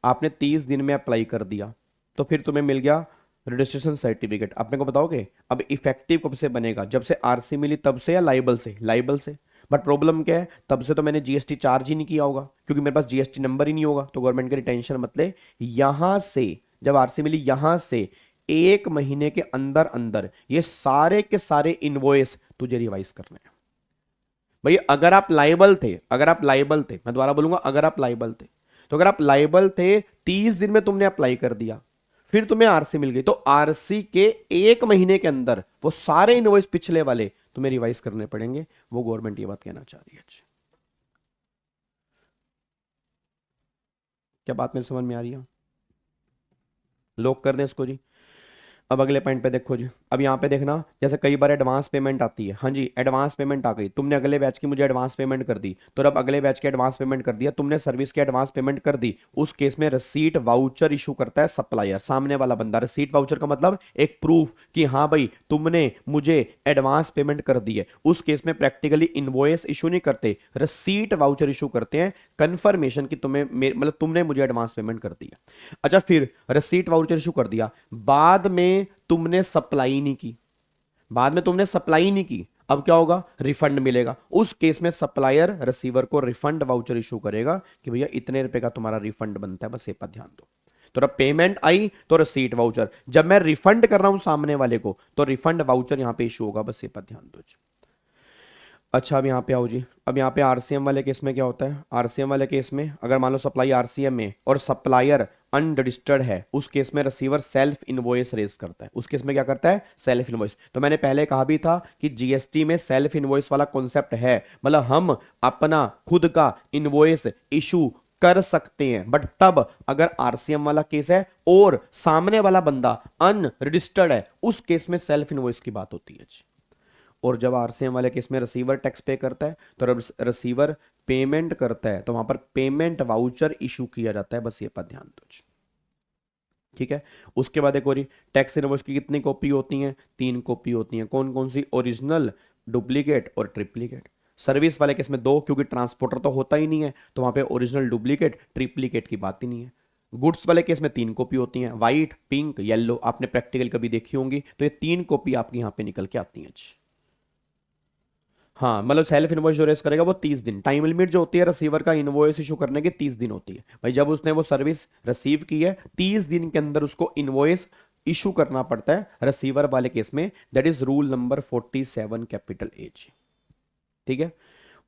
आपने 30 दिन में अप्लाई कर दिया, तो फिर तुम्हें मिल गया रजिस्ट्रेशन सर्टिफिकेट। आप मेरे को बताओगे अब इफेक्टिव कब से बनेगा? जब से आरसी मिली तब से या लाइबल से? लाइबल से। बट प्रॉब्लम क्या है, तब से तो मैंने जीएसटी चार्ज ही नहीं किया होगा क्योंकि मेरे पास जीएसटी नंबर ही नहीं होगा। तो गवर्नमेंट की रिटेंशन मतलब यहां से जब आरसी मिली, यहां से 1 महीने के अंदर अंदर ये सारे के सारे इनवॉइस तुझे रिवाइज करने हैं। भाई अगर आप लाइबल थे, अगर आप लाइबल थे, मैं दोबारा बोलूंगा, अगर आप लाइबल थे, तो अगर आप लाइबल थे 30 दिन में तुमने अप्लाई कर दिया, फिर तुम्हें आरसी मिल गई, तो आरसी के 1 महीने के अंदर वो सारे इनवॉइस पिछले वाले तुम्हें रिवाइज करने पड़ेंगे। वो गवर्नमेंट ये बात कहना चाह रही है। क्या बात मेरे समझ में आ रही है? लॉक कर दें इसको जी। अब अगले पॉइंट पे देखो जी, अब यहाँ पे देखना, जैसे कई बार एडवांस पेमेंट आती है। हाँ जी, एडवांस पेमेंट आ गई, तुमने अगले बैच की मुझे एडवांस पेमेंट कर दी, तो अब अगले बैच की एडवांस पेमेंट कर दिया, तुमने सर्विस की एडवांस पेमेंट कर दी, उस केस में रसीट वाउचर इशू करता है सप्लायर, सामने वाला बंदा। रसीट वाउचर का मतलब एक प्रूफ कि हाँ भाई तुमने मुझे एडवांस पेमेंट कर दी है। उस केस में प्रैक्टिकली इनवॉइस इशू नहीं करते, रसीट वाउचर इशू करते हैं, कंफर्मेशन कि तुम्हें मतलब तुमने मुझे एडवांस पेमेंट कर दी है। अच्छा, फिर रसीट वाउचर इशू कर दिया, बाद में तुमने सप्लाई नहीं की, बाद में तुमने सप्लाई नहीं की, अब क्या होगा? रिफंड मिलेगा। उस केस में सप्लायर रिसीवर को रिफंड वाउचर इशू करेगा कि भैया इतने रुपए का तुम्हारा रिफंड बनता है, बस ये पर ध्यान दो। तो जब पेमेंट आई तो रसीट वाउचर, जब मैं रिफंड कर रहा हूं सामने वाले को तो रिफंड वाउचर यहां पे इशू होगा, बस ये पर ध्यान दो। अच्छा, अब यहाँ पे आओ जी, अब यहाँ पे आरसीएम वाले केस में क्या होता है? आरसीएम वाले केस में अगर मान लो सप्लाई आरसीएम में और सप्लायर अनरजिस्टर्ड है, उस केस में रिसीवर सेल्फ इनवॉइस रेज करता है। उस केस में क्या करता है? Self invoice. तो मैंने पहले कहा भी था कि जीएसटी में सेल्फ इनवॉइस वाला कॉन्सेप्ट है, मतलब हम अपना खुद का इनवॉइस इशू कर सकते हैं, बट तब अगर आरसीएम वाला केस है और सामने वाला बंदा अनरजिस्टर्ड है, उस केस में सेल्फ इनवॉइस की बात होती है जी। और जब आरसीएम वाले केस में रिसीवर टैक्स पे करता है तो रिसीवर पेमेंट करता है तो वहां पर पेमेंट वाउचर इशू किया जाता है, बस ये पर ध्यान दो जी। ठीक है। उसके बाद एक और टैक्स इनवॉइस की कितनी कॉपी होती हैं? 3 कॉपी होती हैं। कौन कौन सी? ओरिजिनल, डुप्लीकेट और ट्रिप्लीकेट। सर्विस वाले केस में 2, क्योंकि ट्रांसपोर्टर तो होता ही नहीं है, तो वहां पे ओरिजिनल, डुप्लीकेट, ट्रिप्लीकेट की बात ही नहीं है। गुड्स वाले केस में 3 कॉपी होती हैं, व्हाइट, पिंक, येलो। आपने प्रैक्टिकल कभी देखी होंगी, तो ये 3 कॉपी आपकी यहां पे निकल के आती हैं। हाँ, मतलब सेल्फ इनवॉइस जो रेस करेगा वो 30 दिन, टाइम लिमिट जो होती है रिसीवर का इनवॉइस इशू करने की 30 दिन होती है। भाई जब उसने वो सर्विस रिसीव की है 30 दिन के अंदर उसको इनवॉइस इशू करना पड़ता है रिसीवर वाले केस में। That is rule number 47 capital H. ठीक है।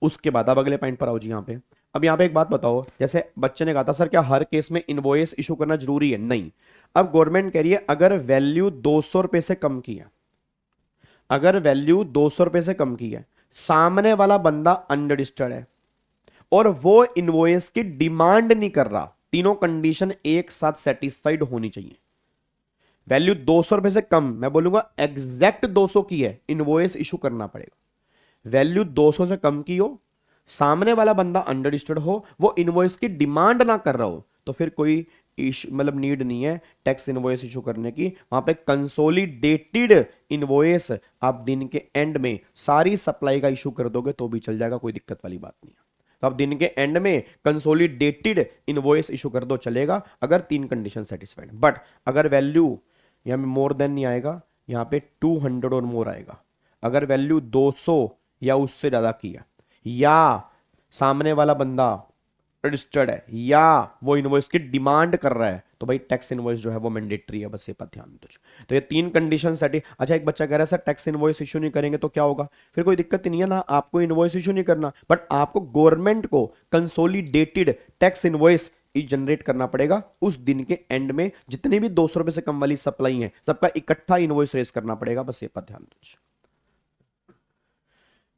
उसके बाद अब अगले पॉइंट पर आओ जी। यहाँ पे अब यहाँ पे एक बात बताओ, जैसे बच्चे ने कहा था सर क्या हर केस में इनवॉइस इशू करना जरूरी है? नहीं। अब गवर्नमेंट कह रही है अगर वैल्यू 200 रुपए से कम की है, अगर वैल्यू 200 रुपए से कम की है, सामने वाला बंदा अनरजिस्टर्ड है और वो इनवॉइस की डिमांड नहीं कर रहा, तीनों कंडीशन एक साथ सेटिस्फाइड होनी चाहिए। वैल्यू 200 रुपए से कम, मैं बोलूंगा एग्जैक्ट 200 की है, इनवॉइस इशू करना पड़ेगा। वैल्यू 200 से कम की हो, सामने वाला बंदा अनरजिस्टर्ड हो, वो इनवॉइस की डिमांड ना कर रहा हो, तो फिर कोई मतलब नीड नहीं है टैक्स इनवॉइस इशू करने की। वहां पे कंसोलिडेटेड इनवॉइस आप दिन के एंड में सारी सप्लाई का इशू कर दोगे तो भी चल जाएगा, कोई दिक्कत वाली बात नहीं है। तो आप दिन के एंड में कंसोलिडेटेड इनवॉइस इशू कर दो, चलेगा, अगर 3 कंडीशन सेटिस्फाइड। बट अगर वैल्यू यहां में मोर देन नहीं आएगा, यहां पे 200 और मोर आएगा। अगर वैल्यू 200 या उससे ज्यादा की है, या सामने वाला बंदा रजिस्टर्ड है, या वो इनवॉइस की डिमांड कर रहा है, तो भाई टैक्स इनवॉइस जो है वो मैंडेटरी है, बस ये पर ध्यान दो। तो ये 3 कंडीशन सेट। अच्छा, एक बच्चा कह रहा है सर टैक्स इनवॉइस इशू नहीं करेंगे तो क्या होगा? फिर कोई दिक्कत नहीं है ना, आपको इनवॉइस इशू नहीं करना, बट आपको गवर्नमेंट को कंसोलिडेटेड टैक्स इनवॉइस जनरेट करना पड़ेगा। उस दिन के एंड में जितने भी 200 रुपए से कम वाली सप्लाई है सबका इकट्ठा इनवॉइस रेस करना पड़ेगा, बस ये पर ध्यान दो।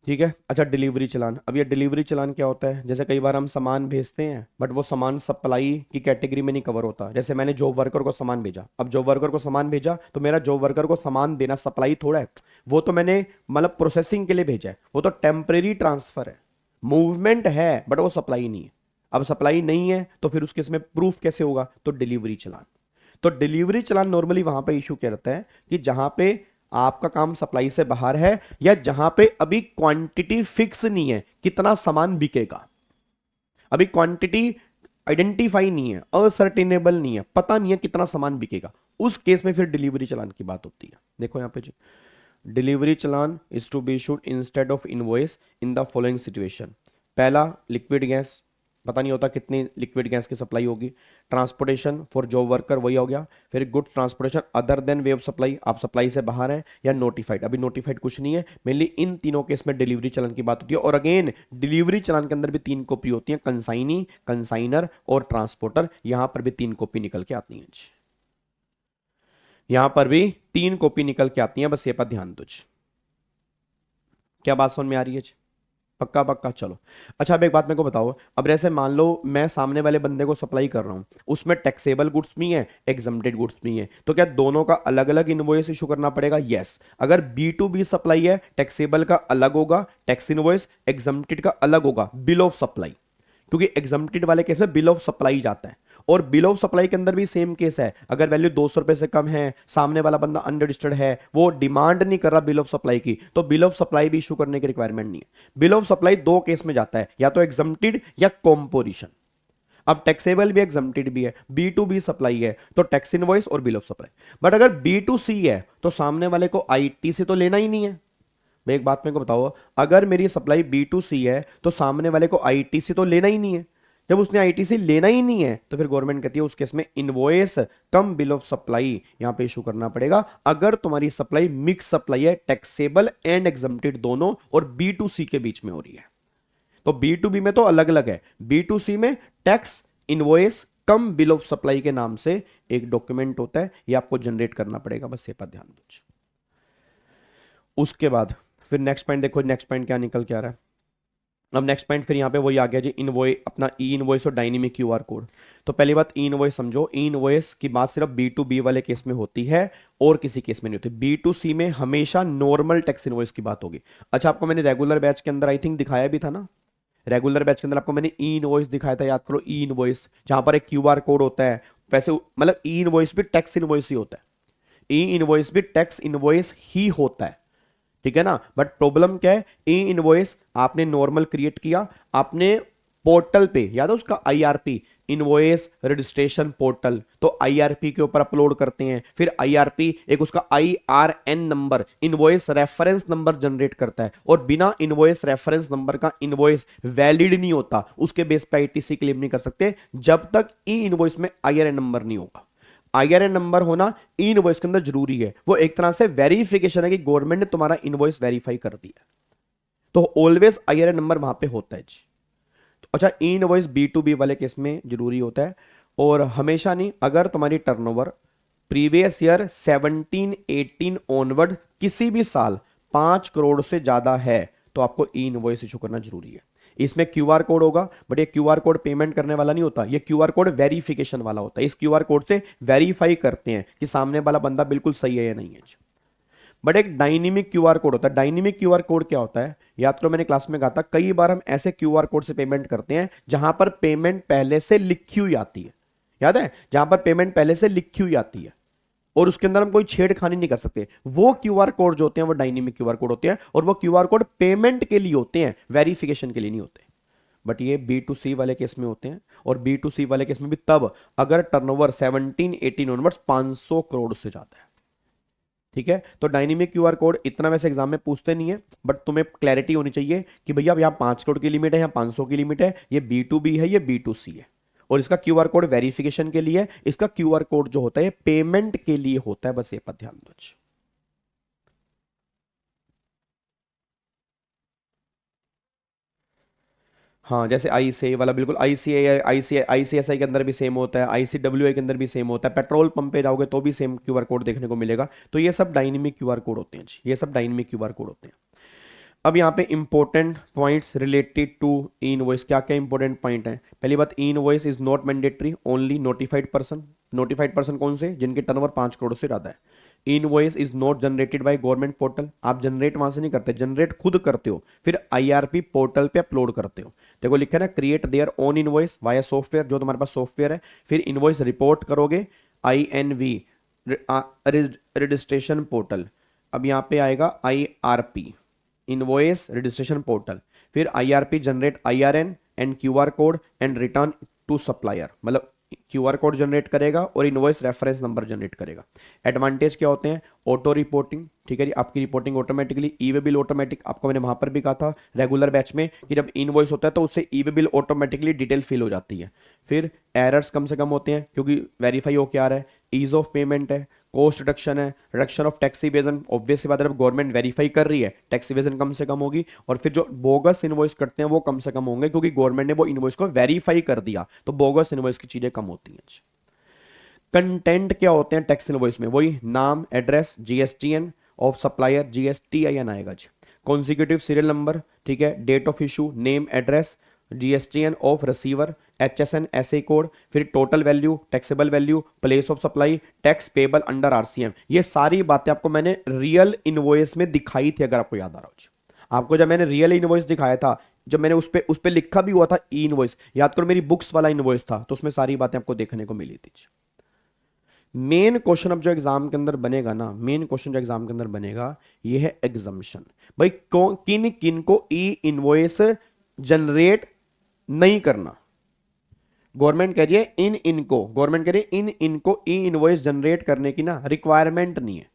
ठीक है। अच्छा, डिलीवरी चलान। अब ये डिलीवरी चलान क्या होता है? जैसे कई बार हम सामान भेजते हैं बट वो सामान सप्लाई की कैटेगरी में नहीं कवर होता। जैसे मैंने जॉब वर्कर को सामान भेजा, अब जॉब वर्कर को सामान भेजा तो मेरा जॉब वर्कर को सामान देना सप्लाई थोड़ा है, वो तो मैंने मतलब प्रोसेसिंग के लिए भेजा है, वो तो टेम्परेरी ट्रांसफर है, मूवमेंट है, बट वो सप्लाई नहीं है। अब सप्लाई नहीं है तो फिर उसके इसमें प्रूफ कैसे होगा? तो डिलीवरी चलान। तो डिलीवरी चलान नॉर्मली वहां पे इशू क्या रहता है कि जहां पे आपका काम सप्लाई से बाहर है, या जहां पे अभी क्वांटिटी फिक्स नहीं है, कितना सामान बिकेगा, अभी क्वांटिटी आइडेंटिफाई नहीं है, असर्टेनेबल नहीं है, पता नहीं है कितना सामान बिकेगा, उस केस में फिर डिलीवरी चलान की बात होती है। देखो यहां पे जी, delivery challan is to be issued instead of invoice in the following situation. पहला, लिक्विड गैस, पता नहीं होता कितनी लिक्विड गैस की सप्लाई होगी। ट्रांसपोर्टेशन फॉर जॉब वर्कर, वही हो गया। फिर good transportation other than way of supply, आप सप्लाई से बाहर हैं, या नोटिफाइड, अभी नोटिफाइड कुछ नहीं है। मेनली इन तीनों केस में डिलीवरी चलान की बात होती है। और अगेन डिलीवरी चलान के अंदर भी 3 कॉपी होती है, कंसाइनी, कंसाइनर और ट्रांसपोर्टर। यहां पर भी 3 कॉपी निकल के आती है, यहां पर भी 3 कॉपी निकल के आती है, बस ये पर ध्यान दो। क्या बात समझ में आ रही है? पक्का पक्का, चलो। अच्छा, अब एक बात मेरे को बताओ, अब जैसे मान लो मैं सामने वाले बंदे को सप्लाई कर रहा हूं, उसमें टैक्सेबल गुड्स भी है, एग्जम्प्टेड गुड्स भी है, तो क्या दोनों का अलग अलग इनवॉइस इशू करना पड़ेगा? यस। अगर B2B सप्लाई है, टैक्सेबल का अलग होगा टैक्स इनवॉइस, एग्जम्प्टेड का अलग होगा बिल ऑफ सप्लाई, क्योंकि एग्जम्प्टेड वाले केस में बिल ऑफ सप्लाई जाता है। और बिल ऑफ सप्लाई के अंदर भी सेम केस है, अगर वैल्यू 200 रुपए से कम है, सामने वाला बंदा अनरजिस्टर्ड है, वो डिमांड नहीं कर रहा बिल ऑफ सप्लाई की, तो बिल ऑफ सप्लाई भी इशू करने की रिक्वायरमेंट नहीं है। बिल ऑफ सप्लाई 2 केस में जाता है, या तो एग्जम्प्टेड या कॉम्पोजिशन। अब टैक्सेबल भी एग्जम्प्टेड भी है, B2B सप्लाई है तो टैक्स इनवॉइस और बिल ऑफ सप्लाई। बट अगर B2C है तो सामने वाले को ITC तो लेना ही नहीं है। भाई एक बात मेरे को बताओ, अगर मेरी सप्लाई B2C है तो सामने वाले को ITC तो लेना ही नहीं है। जब उसने ITC लेना ही नहीं है तो फिर गवर्नमेंट कहती है उस केस में invoice cum bill of supply यहां पे इशू करना पड़ेगा। अगर तुम्हारी सप्लाई मिक्स सप्लाई है, टैक्सेबल एंड एग्जम्प्टेड दोनों, और B2C के बीच में हो रही है, तो B2B में तो अलग अलग है, B2C में tax invoice cum bill of supply के नाम से एक डॉक्यूमेंट होता है, ये आपको जनरेट करना पड़ेगा, बस ये पर ध्यान दो। उसके बाद फिर नेक्स्ट पॉइंट देखो, नेक्स्ट पॉइंट क्या निकल के आ रहा है। अब नेक्स्ट पॉइंट फिर यहाँ पे वही आ गया जी, इनवॉइस, अपना ई इनवॉइस और डायनेमिक क्यूआर कोड। तो पहली बात ई इनवॉइस समझो, ई इनवॉइस की बात सिर्फ B2B वाले केस में होती है और किसी केस में नहीं होती। B2C में हमेशा नॉर्मल टैक्स इनवॉइस की बात होगी। अच्छा, आपको मैंने रेगुलर बैच के अंदर आई थिंक दिखाया भी था ना, रेगुलर बैच के अंदर आपको मैंने ई इनवॉइस दिखाया था, याद करो, ई इनवॉइस जहां पर एक क्यूआर कोड होता है। वैसे मतलब ई इनवॉइस भी टैक्स इनवॉइस ही होता है, ई इनवॉइस भी टैक्स इनवॉइस ही होता है, ठीक है ना। बट प्रॉब्लम क्या है, ई इनवॉइस आपने नॉर्मल क्रिएट किया, आपने पोर्टल पे, याद है उसका IRP, इनवॉइस रजिस्ट्रेशन पोर्टल, तो IRP के ऊपर अपलोड करते हैं। फिर IRP एक उसका IRN number, invoice reference number generate करता है, और बिना इनवॉइस रेफरेंस नंबर का इनवॉइस वैलिड नहीं होता, उसके बेस पे ITC क्लेम नहीं कर सकते जब तक ई इनवॉइस में IRN नंबर नहीं होगा। IRN नंबर होना ई इनवॉइस के अंदर जरूरी है, वो एक तरह से वेरिफिकेशन है कि गवर्नमेंट ने तुम्हारा इनवॉइस वेरीफाई कर दिया, तो ऑलवेज IRN नंबर वहां पे होता है जी। तो अच्छा, ई इनवॉइस B2B वाले केस में जरूरी होता है, और हमेशा नहीं। अगर तुम्हारी टर्नओवर प्रीवियस ईयर 17-18 ऑनवर्ड किसी भी साल 5 करोड़ से ज्यादा है तो आपको ई इनवॉइस इशू करना जरूरी है। इसमें क्यूआर कोड होगा, बट ये क्यूआर कोड पेमेंट करने वाला नहीं होता, ये क्यूआर कोड वेरिफिकेशन वाला होता है। इस क्यूआर कोड से वेरीफाई करते हैं कि सामने वाला बंदा बिल्कुल सही है या नहीं है। बट एक डायनेमिक क्यूआर कोड होता है। डायनेमिक क्यूआर कोड क्या होता है, याद करो मैंने क्लास में कहा था, कई बार हम ऐसे क्यूआर कोड से पेमेंट करते हैं जहां पर पेमेंट पहले से लिखी हुई आती है, याद है, जहां पर पेमेंट पहले से लिखी हुई आती है और उसके अंदर हम कोई छेड़खानी नहीं कर सकते। वो क्यूआर कोड जो होते हैं वो डायनेमिक क्यूआर कोड होते हैं, और वो क्यूआर कोड पेमेंट के लिए होते हैं, वेरिफिकेशन के लिए नहीं होते। बट ये B2C वाले केस में होते हैं, और B2C वाले केस में भी तब अगर टर्नओवर 17-18 ऑनवर्ड्स 500 करोड़ से ज्यादा है, ठीक है। तो डायनेमिक क्यूआर कोड इतना वैसे एग्जाम में पूछते नहीं है, बट तुम्हें क्लैरिटी होनी चाहिए कि भैया अब यहाँ 5 करोड़ की लिमिट है, यहाँ 500 की लिमिट है, ये B2B है, ये B2C है, और इसका क्यूआर कोड वेरिफिकेशन के लिए है, इसका क्यूआर कोड जो होता है पेमेंट के लिए होता है, बस ये पर ध्यान दो। हाँ, जैसे ICAI वाला, बिल्कुल ICICI के अंदर भी सेम होता है, ICWA के अंदर भी सेम होता है, पेट्रोल पंप पे जाओगे तो भी सेम क्यूआर कोड देखने को मिलेगा। तो ये सब डायनेमिक क्यूआर कोड होते हैं जी, ये सब डायनेमिक क्यूआर कोड होते हैं। अब यहाँ पे important points related to e invoice, क्या क्या इंपॉर्टेंट पॉइंट है। पहली बात, e invoice is not mandatory, only notified person. Notified person कौन से, जिनके टर्नओवर 5 करोड़ से ज्यादा है। E invoice is not generated by government portal, आप जनरेट वहां से नहीं करते, जनरेट खुद करते हो, फिर IRP पोर्टल पे अपलोड करते हो। देखो लिखा है ना, create their own invoice via software, जो तुम्हारे पास सॉफ्टवेयर है, फिर इनवॉइस रिपोर्ट करोगे INV रजिस्ट्रेशन पोर्टल। अब यहाँ पे आएगा IRP इनवॉइस रजिस्ट्रेशन पोर्टल, फिर IRP generate IRN and QR code and return to supplier, मतलब क्यूआर कोड जनरेट करेगा और इनवॉइस रेफरेंस नंबर जनरेट करेगा। एडवांटेज क्या होते हैं, ऑटो रिपोर्टिंग, ठीक है जी, आपकी reporting automatically, e way bill automatic, आपको मैंने वहां पर भी कहा था रेगुलर बैच में कि जब इनवॉइस होता है तो उससे E way bill automatically detail fill हो जाती है। फिर एरर्स कम से कम होते हैं क्योंकि वेरीफाई हो क्या आ रहा है, ईज ऑफ पेमेंट है, कॉस्ट रिडक्शन है, reduction of tax evasion, obvious सी बात है, जब गवर्नमेंट वेरीफाई कर रही है टैक्स इवेजन कम से कम होगी, और फिर जो बोगस इनवॉइस करते हैं वो कम से कम होंगे क्योंकि गवर्नमेंट ने वो इनवॉइस को वेरीफाई कर दिया, तो बोगस इनवॉइस की चीजें कम होती हैं। कंटेंट क्या होते हैं टैक्स इनवॉइस में, वही नाम, address, GSTN of supplier, GSTIN आएगा जी, कॉन्सिक्यूटिव सीरियल नंबर, ठीक है, date of issue, name, address, GSTN of receiver, HSN SA code, फिर total value, taxable value, place of supply, tax payable under RCM। ये सारी बातें आपको मैंने रियल इनवॉइस में दिखाई थी, अगर आपको याद आ रहा हो जी। आपको जब मैंने रियल इनवॉइस दिखाया था, जब मैंने उस पे लिखा भी हुआ था ई इनवॉइस, याद करो मेरी बुक्स वाला इनवॉइस था, तो उसमें सारी बातें आपको देखने को मिली थी। मेन क्वेश्चन अब जो एग्जाम के अंदर बनेगा ना, मेन क्वेश्चन जो एग्जाम के अंदर बनेगा ये है एग्जम्पशन। भाई किन किन को ई इनवॉइस जनरेट नहीं करना, गवर्नमेंट कह रही है गवर्नमेंट कह रही है इन इनको ई इनवॉइस जनरेट करने की ना रिक्वायरमेंट नहीं है।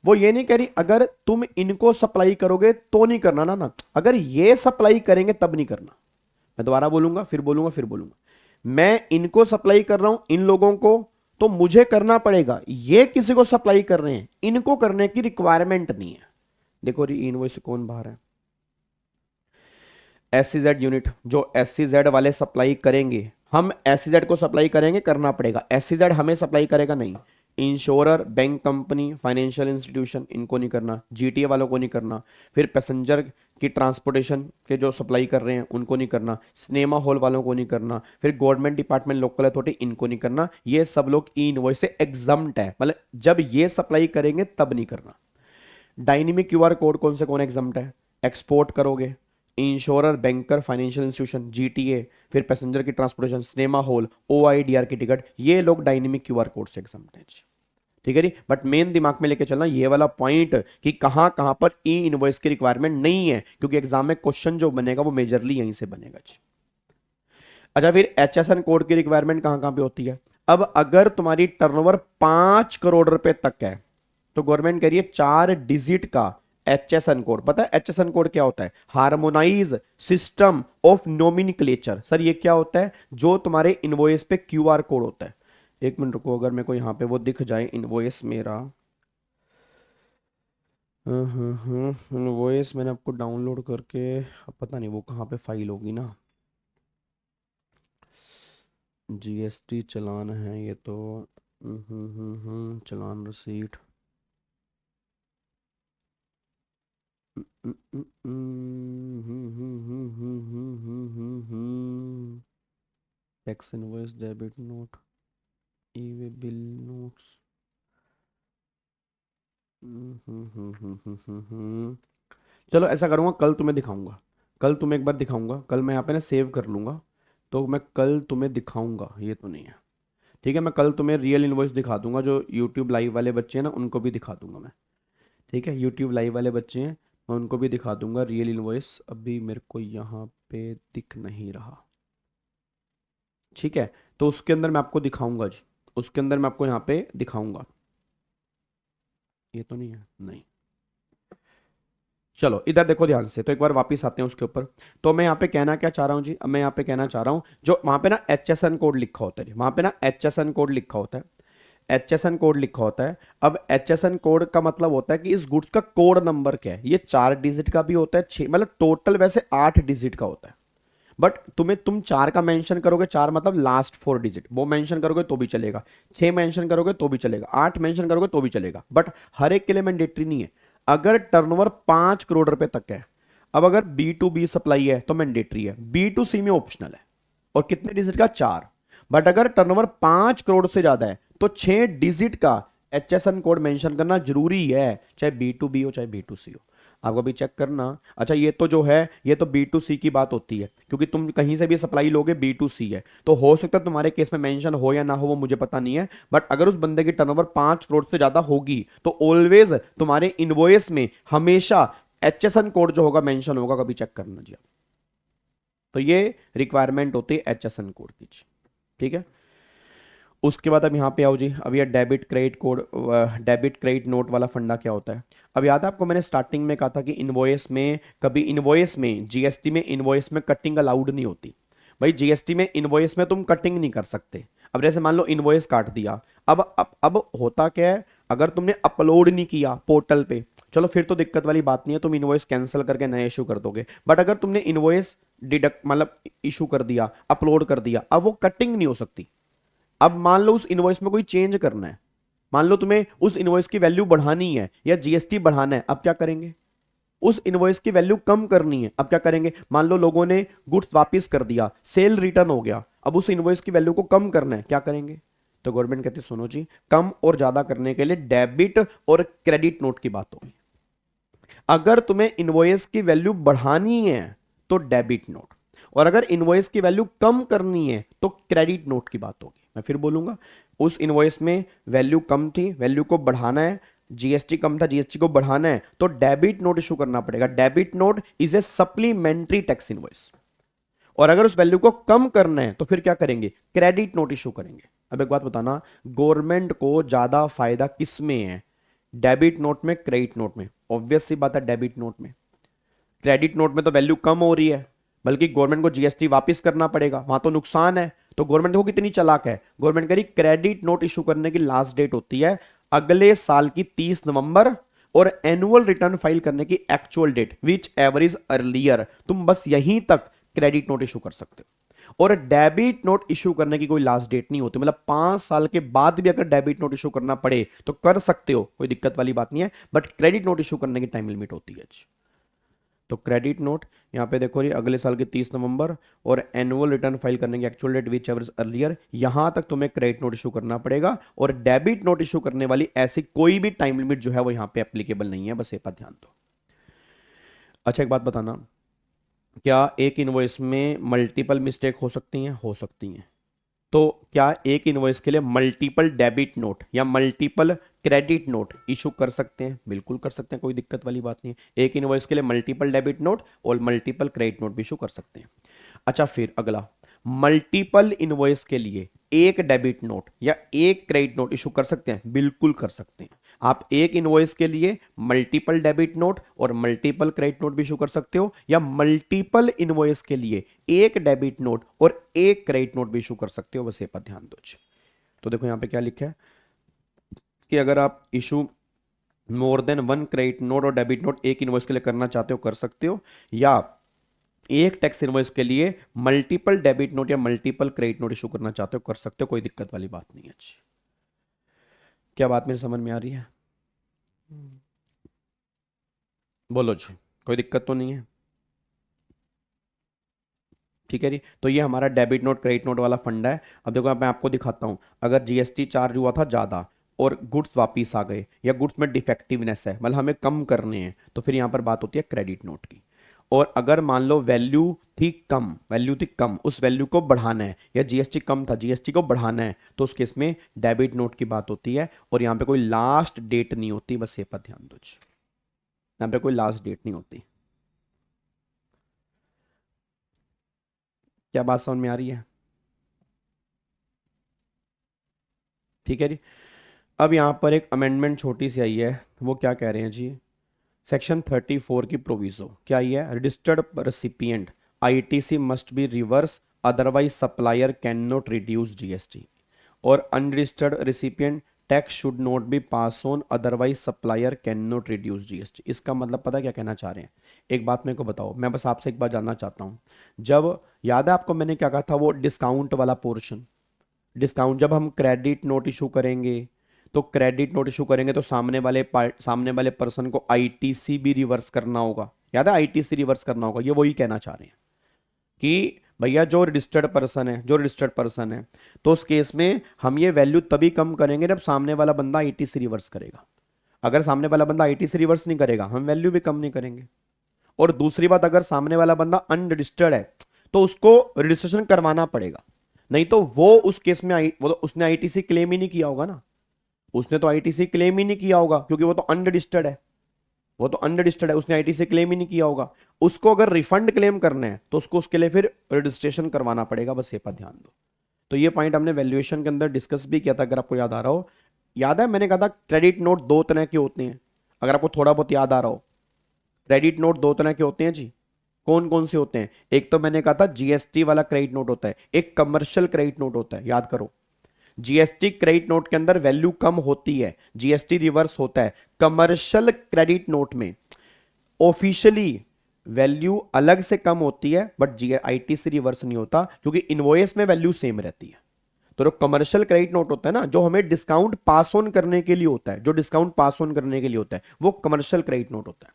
वो ये नहीं कह रही अगर तुम इनको सप्लाई करोगे तो नहीं करना ना, अगर ये सप्लाई करेंगे तब नहीं करना। मैं दोबारा बोलूंगा, फिर बोलूंगा, फिर बोलूंगा, मैं इनको सप्लाई कर रहा हूं, इन लोगों को, तो मुझे करना पड़ेगा, ये किसी को सप्लाई कर रहे हैं, इनको करने की रिक्वायरमेंट नहीं है। देखो री इनवॉइस कौन बाहर है, SCZ यूनिट, जो SCZ वाले सप्लाई करेंगे, हम SCZ को सप्लाई करेंगे, करना पड़ेगा, SCZ हमें सप्लाई करेगा नहीं। Insurer, bank company, financial institution, इनको नहीं करना, GTA वालों को नहीं करना। फिर पैसेंजर कि ट्रांसपोर्टेशन के जो सप्लाई कर रहे हैं उनको नहीं करना, सिनेमा हॉल वालों को नहीं करना, फिर गवर्नमेंट डिपार्टमेंट लोकल अथॉरिटी इनको नहीं करना, ये सब लोग ई इनवॉइस से एग्जम्प्ट है, मतलब जब ये सप्लाई करेंगे तब नहीं करना। डायनेमिक क्यूआर कोड कौन से कौन एग्जम्प्ट है? एक्सपोर्ट करोगे, insurer, banker, financial institution, GTA, फिर पैसेंजर की ट्रांसपोर्टेशन, सिनेमा हॉल, ओआईडीआर की टिकट, ये लोग डायनेमिक क्यूआर कोड से एग्जम्प्ट हैं। ठीक है जी, बट मेन दिमाग में लेके चलना ये वाला पॉइंट कि कहां कहां पर ई इनवॉइस की रिक्वायरमेंट नहीं है, क्योंकि एग्जाम में क्वेश्चन जो बनेगा वो मेजरली यहीं से बनेगा जी। अच्छा, फिर एचएसएन कोड की रिक्वायरमेंट कहां कहां पे होती है? अब अगर तुम्हारी टर्नओवर 5 करोड़ रुपए तक है तो गवर्नमेंट कह रही है 4 डिजिट का एचएसएन कोड। पता है एचएसएन कोड क्या होता है? Harmonise system of nomenclature. Sir ये क्या होता है? जो तुम्हारे इनवॉइस पे क्यूआर कोड होता है। एक मिनट रुको, अगर मेरे को यहाँ पे वो दिख जाए इनवॉइस मेरा, इनवॉइस मैंने आपको डाउनलोड करके, अब पता नहीं वो कहाँ पे फाइल होगी ना। जीएसटी चलान है ये तो, चलान रसीट, tax invoice, debit note, E way bill notes, चलो ऐसा करूँगा, कल तुम्हें दिखाऊंगा, कल तुम्हें एक बार दिखाऊंगा, कल मैं यहाँ पे ना सेव कर लूँगा, तो मैं कल तुम्हें दिखाऊंगा, ये तो नहीं है। ठीक है, मैं कल तुम्हें रियल इनवॉइस दिखा दूंगा, जो यूट्यूब लाइव वाले बच्चे हैं ना उनको भी दिखा दूंगा मैं। ठीक है, यूट्यूब लाइव वाले बच्चे हैं मैं उनको भी दिखा दूंगा रियल इनवॉइस। अभी मेरे को यहाँ पे दिख नहीं रहा। ठीक है, तो उसके अंदर मैं आपको दिखाऊंगा जी, उसके अंदर मैं आपको यहाँ पे दिखाऊंगा। ये तो नहीं है, नहीं। चलो इधर देखो ध्यान से, तो एक बार वापस आते हैं उसके ऊपर। तो मैं यहाँ पे कहना क्या चाह रहा हूँ जी, अब मैं यहाँ पे कहना चाह रहा हूँ, जो वहां पे ना एचएसएन कोड लिखा होता है, वहां पे ना एचएसएन कोड लिखा होता है, एचएसएन कोड लिखा होता है। अब एचएसएन कोड का मतलब होता है कि इस गुड्स का कोड नंबर क्या है। ये 4 डिजिट का भी होता है, 6, मतलब टोटल वैसे 8 डिजिट का होता है, बट तुम 4 का मेंशन करोगे, 4 मतलब लास्ट 4 डिजिट, वो मेंशन करोगे तो भी चलेगा, 6 मेंशन करोगे तो भी चलेगा, 8 मेंशन करोगे तो भी चलेगा, बट हर एक के लिए मैंडेटरी नहीं है। अगर टर्नओवर 5 करोड़ रुपए तक है, अब अगर B2B सप्लाई है तो मैंडेटरी है, B2C में ऑप्शनल है, और कितने डिजिट का? 4। बट अगर टर्नओवर 5 करोड़ से ज्यादा है तो 6 डिजिट का एचएसएन कोड मेंशन करना जरूरी है, चाहे B2B हो चाहे B2C हो। आपको भी चेक करना। अच्छा, ये तो जो है ये तो B2C की बात होती है, क्योंकि तुम कहीं से भी सप्लाई लोगे B2C है, तो हो सकता है तुम्हारे केस में मेंशन हो या ना हो, वो मुझे पता नहीं है, बट अगर उस बंदे की टर्नओवर 5 करोड़ से ज्यादा होगी तो ऑलवेज तुम्हारे इनवॉइस में हमेशा एचएसएन कोड जो होगा मेंशन होगा, कभी चेक करना जी। तो ये रिक्वायरमेंट होती है एचएसएन कोड की। ठीक है, उसके बाद अब यहाँ पे आओ जी। अब ये debit credit code, debit credit note वाला फंडा क्या होता है? अब याद है आपको, मैंने स्टार्टिंग में कहा था कि इनवॉइस में, कभी इनवॉइस में, जीएसटी में इनवॉइस में कटिंग अलाउड नहीं होती। भाई जीएसटी में इनवॉइस में तुम कटिंग नहीं कर सकते। अब जैसे मान लो इनवॉइस काट दिया, अब होता क्या है, अगर तुमने अपलोड नहीं किया पोर्टल पे, चलो फिर तो दिक्कत वाली बात नहीं है, तुम इनवॉइस कैंसिल करके नया इशू कर दोगे। बट अगर तुमने इनवॉइस डिडक्ट मतलब इशू कर दिया, अपलोड कर दिया, अब वो कटिंग नहीं हो सकती। अब मान लो उस इनवॉइस में कोई चेंज करना है, मान लो तुम्हें उस इनवॉइस की वैल्यू बढ़ानी है या जीएसटी बढ़ाना है, अब क्या करेंगे? उस इनवॉइस की वैल्यू कम करनी है, अब क्या करेंगे? मान लो लोगों ने गुड्स वापस कर दिया, सेल रिटर्न हो गया, अब उस इनवॉइस की वैल्यू को कम करना है, क्या करेंगे? तो गवर्नमेंट कहती है सुनो जी, कम और ज्यादा करने के लिए डेबिट और क्रेडिट नोट की बात होगी। अगर तुम्हें इनवॉइस की वैल्यू बढ़ानी है तो डेबिट नोट, और अगर इनवॉइस की वैल्यू कम करनी है तो क्रेडिट नोट की बात होगी। मैं फिर बोलूंगा, उस इनवॉइस में वैल्यू कम थी, वैल्यू को बढ़ाना है, जीएसटी कम था, जीएसटी को बढ़ाना है, तो डेबिट नोट इशू करना पड़ेगा। Debit note is a supplementary tax invoice. और अगर उस वैल्यू को कम करना है तो फिर क्या करेंगे? क्रेडिट नोट इशू करेंगे। अब एक बात बताना, गवर्नमेंट को ज्यादा फायदा किस में है? डेबिट नोट में, क्रेडिट नोट में? ऑब्वियस सी बात है डेबिट नोट में। क्रेडिट नोट में तो वैल्यू कम हो रही है, बल्कि गवर्नमेंट को जीएसटी वापस करना पड़ेगा, वहां तो नुकसान है। तो गवर्नमेंट को कितनी चालाक है, गवर्नमेंट कह रही क्रेडिट नोट इशू करने की लास्ट डेट होती है अगले साल की 30 नवंबर, और एनुअल रिटर्न फाइल करने की actual date whichever is earlier. तुम बस यहीं तक क्रेडिट नोट इशू कर सकते हो, और डेबिट नोट इशू करने की कोई लास्ट डेट नहीं होती। मतलब 5 साल के बाद भी अगर डेबिट नोट इशू करना पड़े तो कर सकते हो, कोई दिक्कत वाली बात नहीं है, बट क्रेडिट नोट इशू करने की टाइम लिमिट होती है। तो क्रेडिट नोट यहाँ पे देखो ये अगले साल की 30 नवंबर और एनुअल रिटर्न फाइल करने की actual date whichever earlier, यहां तक तुम्हें क्रेडिट नोट इशू करना पड़ेगा। और डेबिट नोट इशू करने वाली ऐसी कोई भी टाइम लिमिट जो है वो यहाँ पे एप्लीकेबल नहीं है, बस ये पर ध्यान दो। अच्छा एक बात बताना, क्या एक इनवॉइस में मल्टीपल मिस्टेक हो सकती हैं? हो सकती हैं। तो क्या एक इनवॉइस के लिए मल्टीपल डेबिट नोट या मल्टीपल क्रेडिट नोट इशू कर सकते हैं? बिल्कुल कर सकते हैं, कोई दिक्कत वाली बात नहीं है। एक इनवॉइस के लिए मल्टीपल डेबिट नोट और मल्टीपल क्रेडिट नोट भी इशू कर सकते हैं। अच्छा फिर अगला, मल्टीपल इनवॉइस के लिए एक डेबिट नोट या एक क्रेडिट नोट इशू कर सकते हैं? बिल्कुल कर सकते हैं। आप एक इनवॉइस के लिए मल्टीपल डेबिट नोट और मल्टीपल क्रेडिट नोट भी इशू कर सकते हो, या मल्टीपल इनवॉइस के लिए एक डेबिट नोट और एक क्रेडिट नोट भी इशू कर सकते हो, बस ये पर ध्यान दो। तो देखो यहां पे क्या लिखा है कि अगर आप issue more than one credit note और डेबिट नोट एक इनवॉइस के लिए करना चाहते हो कर सकते हो, या एक टैक्स इनवॉइस के लिए मल्टीपल डेबिट नोट या मल्टीपल क्रेडिट नोट इशू करना चाहते हो कर सकते हो, कोई दिक्कत वाली बात नहीं है। अच्छी, क्या बात मेरी समझ में आ रही है? बोलो जी, कोई दिक्कत तो नहीं है? ठीक है जी। तो ये हमारा डेबिट नोट क्रेडिट नोट वाला फंडा है। अब देखो मैं आपको दिखाता हूं, अगर जीएसटी चार्ज हुआ था ज्यादा और गुड्स वापिस आ गए या गुड्स में डिफेक्टिवनेस है, मतलब हमें कम करने हैं, तो फिर यहां पर बात होती है क्रेडिट नोट की। और अगर मान लो वैल्यू थी कम, उस वैल्यू को बढ़ाना है, या जीएसटी कम था जीएसटी को बढ़ाना है, तो उस केस में डेबिट नोट की बात होती है। और यहां पे कोई लास्ट डेट नहीं होती, बस ये पर ध्यान दो। यहां पे कोई लास्ट डेट नहीं होती। क्या बात समझ में आ रही है? ठीक है जी। अब यहां पर एक अमेंडमेंट छोटी सी आई है, वो क्या कह रहे हैं जी, सेक्शन 34 की प्रोविजो क्या आई है, registered recipient ITC must be reverse, otherwise supplier can not reduce GST, और unregistered recipient tax should not be pass on, otherwise supplier can not reduce GST. इसका मतलब पता क्या कहना चाह रहे हैं? एक बात मेरे को बताओ, मैं बस आपसे एक बात जानना चाहता हूं, जब याद है आपको मैंने क्या कहा था, वो डिस्काउंट वाला पोर्शन, डिस्काउंट जब हम क्रेडिट नोट इशू करेंगे, तो क्रेडिट नोट इशू करेंगे तो सामने वाले पर्सन को आईटीसी भी रिवर्स करना होगा। याद है आईटीसी रिवर्स करना होगा, ये वही कहना चाह रहे हैं कि भैया जो रजिस्टर्ड पर्सन है तो उस केस में हम ये वैल्यू तभी कम करेंगे जब सामने वाला बंदा आईटीसी रिवर्स करेगा। अगर सामने वाला बंदा आईटीसी रिवर्स नहीं करेगा, हम वैल्यू भी कम नहीं करेंगे। और दूसरी बात, अगर सामने वाला बंदा अनरजिस्टर्ड है तो उसको रजिस्ट्रेशन करवाना पड़ेगा, नहीं तो वो उस केस में वो तो उसने आईटीसी क्लेम ही नहीं किया होगा ना, उसने तो आईटीसी क्लेम ही नहीं किया होगा क्योंकि वो तो अनरजिस्टर्ड है, उसने आईटीसी क्लेम ही नहीं किया होगा। उसको अगर रिफंड क्लेम करना है तो उसको उसके लिए फिर रजिस्ट्रेशन करवाना पड़ेगा, बस ये पर ध्यान दो। तो ये पॉइंट हमने वैल्यूएशन के अंदर डिस्कस भी किया था, अगर आपको याद आ रहा हो। याद है मैंने कहा था क्रेडिट नोट दो तरह के होते हैं, अगर आपको थोड़ा बहुत याद आ रहा हो, क्रेडिट नोट दो तरह के होते हैं जी। कौन कौन से होते हैं? एक तो मैंने कहा था जीएसटी वाला क्रेडिट नोट होता है, एक कमर्शियल क्रेडिट नोट होता है, याद करो। जीएसटी क्रेडिट नोट के अंदर वैल्यू कम होती है, जीएसटी रिवर्स होता है। कमर्शियल क्रेडिट नोट में ऑफिशियली वैल्यू अलग से कम होती है, बट आईटीसी रिवर्स नहीं होता क्योंकि इनवॉइस में वैल्यू सेम रहती है। तो जो कमर्शियल क्रेडिट नोट होता है ना, जो हमें डिस्काउंट पास ऑन करने के लिए होता है, वो कमर्शियल क्रेडिट नोट होता है।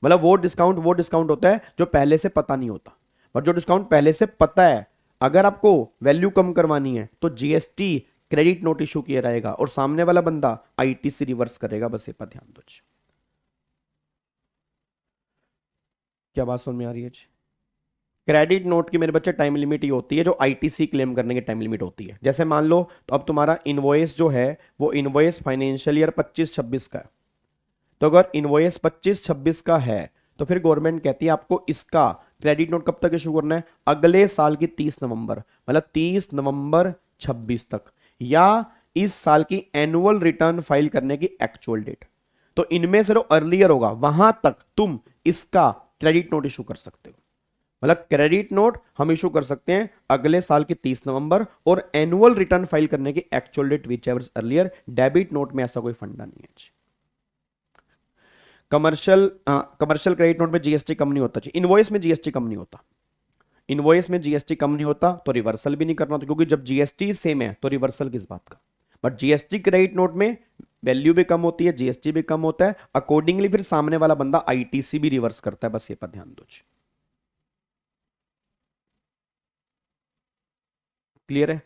मतलब वो डिस्काउंट होता है जो पहले से पता नहीं होता। और जो डिस्काउंट पहले से पता है, अगर आपको वैल्यू कम करवानी है तो जीएसटी क्रेडिट नोट इशू किया रहेगा और सामने वाला बंदा आईटीसी रिवर्स करेगा, बस ये पर ध्यान दो। क्या बात समझ में आ रही है? क्रेडिट नोट की मेरे बच्चे टाइम लिमिट ही होती है जो आईटीसी क्लेम करने की टाइम लिमिट होती है। जैसे मान लो तो अब तुम्हारा इनवॉइस जो है वो इनवॉइस फाइनेंशियल ईयर 25-26 का है, तो अगर इनवॉइस 25-26 का है तो फिर गवर्नमेंट कहती है आपको इसका क्रेडिट नोट कब तक इशू करना है? अगले साल की 30 नवंबर, मतलब 30 नवंबर 26 तक, या इस साल की एनुअल रिटर्न फाइल करने की एक्चुअल डेट। तो इनमें से जो अर्लियर होगा वहां तक तुम इसका क्रेडिट नोट इशू कर सकते हो। मतलब क्रेडिट नोट हम इशू कर सकते हैं अगले साल की 30 नवंबर और एनुअल रिटर्न फाइल करने की actual date whichever earlier. Debit note में ऐसा कोई फंडा नहीं है। कमर्शियल क्रेडिट नोट में जीएसटी कम नहीं होता, इनवॉइस में जीएसटी कम नहीं होता। इनवॉइस में जीएसटी कम नहीं होता तो रिवर्सल भी नहीं करना होता, क्योंकि जब जीएसटी सेम है तो रिवर्सल किस बात का। बट जीएसटी क्रेडिट नोट में वैल्यू भी कम होती है, जीएसटी भी कम होता है, अकॉर्डिंगली फिर सामने वाला बंदा आईटीसी भी रिवर्स करता है। बस ये पर ध्यान दो। क्लियर है?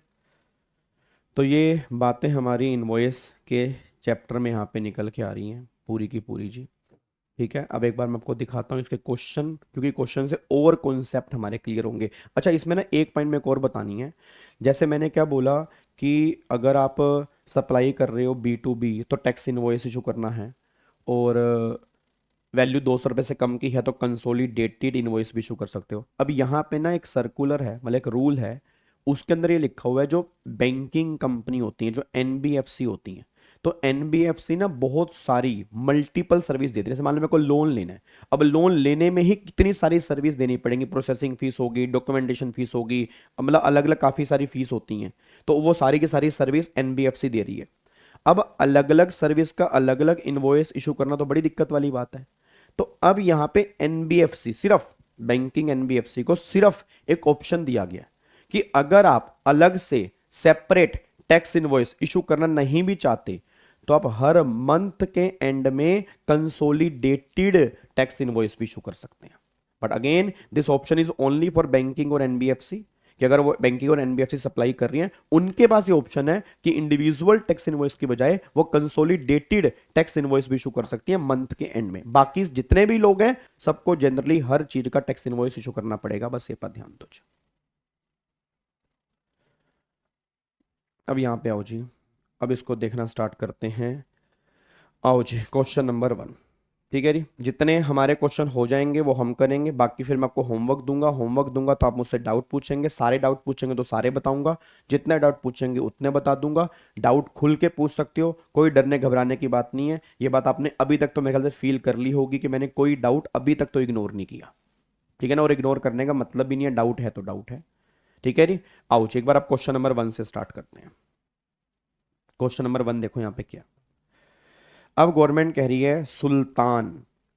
तो ये बातें हमारी इनवॉइस के चैप्टर में यहाँ पे निकल के आ रही हैं पूरी की पूरी जी। ठीक है, अब एक बार मैं आपको दिखाता हूँ इसके क्वेश्चन, क्योंकि क्वेश्चन से और कॉन्सेप्ट हमारे क्लियर होंगे। अच्छा, इसमें ना एक पॉइंट में एक और बतानी है। जैसे मैंने क्या बोला कि अगर आप सप्लाई कर रहे हो B2B तो टैक्स इनवॉइस इशू करना है, और वैल्यू 200 रुपये से कम की है तो कंसोलिडेटेड इनवॉइस भी इशू कर सकते हो। अब यहाँ पे ना एक सर्कुलर है, मतलब एक रूल है, उसके अंदर ये लिखा हुआ है जो बैंकिंग कंपनी होती है, जो एनबीएफसी होती हैं, तो एनबीएफसी ना बहुत सारी मल्टीपल सर्विस देती है। जैसे मान लो मेरे को लोन लेना है, अब लोन लेने में ही कितनी सारी सर्विस देनी पड़ेंगी, प्रोसेसिंग फीस होगी, डॉक्यूमेंटेशन फीस होगी, मतलब अलग अलग काफ़ी सारी फीस होती हैं, तो वो सारी की सारी सर्विस एनबीएफसी दे रही है। अब अलग अलग सर्विस का अलग अलग इनवॉइस इशू करना तो बड़ी दिक्कत वाली बात है। तो अब यहां पे एनबीएफसी, सिर्फ बैंकिंग एनबीएफसी को सिर्फ एक ऑप्शन दिया गया कि अगर आप अलग से सेपरेट टैक्स इनवॉइस इशू करना नहीं भी चाहते तो आप हर मंथ के एंड में कंसोलिडेटेड टैक्स इनवॉइस भी इशू कर सकते हैं। But again this option is only for banking और एनबीएफसी, कि अगर वो बैंकिंग और एनबीएफसी सप्लाई कर रही हैं उनके पास ये ऑप्शन है कि इंडिविजुअल टैक्स इनवॉइस की बजाय वो कंसोलिडेटेड टैक्स इनवॉइस भी इशू कर सकती है मंथ के एंड में। बाकी जितने भी लोग हैं सबको जनरली हर चीज का टैक्स इनवॉइस इशू करना पड़ेगा। बस ये पर ध्यान दो। अब यहां पे आओ जी, अब इसको देखना स्टार्ट करते हैं। आओ जी, क्वेश्चन नंबर 1। ठीक है जी, जितने हमारे क्वेश्चन हो जाएंगे वो हम करेंगे, बाकी फिर मैं आपको होमवर्क दूंगा तो आप मुझसे डाउट पूछेंगे, सारे डाउट पूछेंगे तो सारे बताऊंगा, जितने डाउट पूछेंगे उतने बता दूंगा। डाउट खुल के पूछ सकते हो, कोई डरने घबराने की बात नहीं है। ये बात आपने अभी तक तो मेरे ख्याल से फील कर ली होगी कि मैंने कोई डाउट अभी तक तो इग्नोर नहीं किया। ठीक है ना, और इग्नोर करने का मतलब भी नहीं है, डाउट है तो डाउट है। ठीक है जी, आओ जी, एक बार आप क्वेश्चन नंबर 1 से स्टार्ट करते हैं। क्वेश्चन नंबर 1 देखो यहाँ पे क्या। अब गवर्नमेंट कह रही है Sultan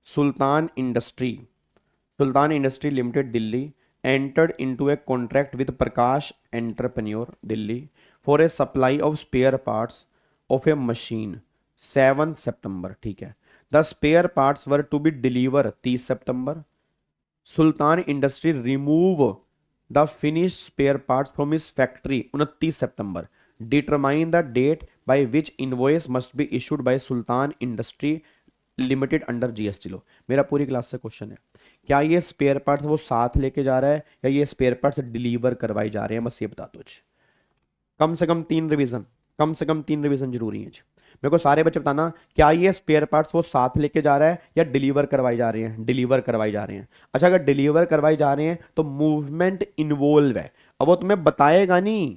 Sultan industry Sultan industry limited Delhi entered into a contract with Prakash Entrepreneur Delhi for a supply of spare parts of a machine 7th September। ठीक है, the spare parts were to be delivered 30 September। Sultan industry remove the finish spare parts from इस factory 29 सितंबर। Determine the date by which invoice must be issued by Sultan industry limited under GST law. मेरा पूरी class से question है, क्या ये spare parts वो साथ लेके जा रहा है या ये स्पेयर पार्ट्स डिलीवर करवाए जा रहे हैं? बस ये बता दो जी। कम से कम 3 रिवीजन, कम से कम 3 रिवीजन जरूरी है जी। मेरे को सारे बच्चे बताना, क्या ये स्पेयर पार्ट्स वो साथ लेके जा रहा है या डिलीवर करवाए जा रहे हैं? डिलीवर करवाए जा रहे हैं। अच्छा, अगर डिलीवर करवाए जा रहे हैं तो मूवमेंट इन्वॉल्व है। अब वो तुम्हें बताएगा नहीं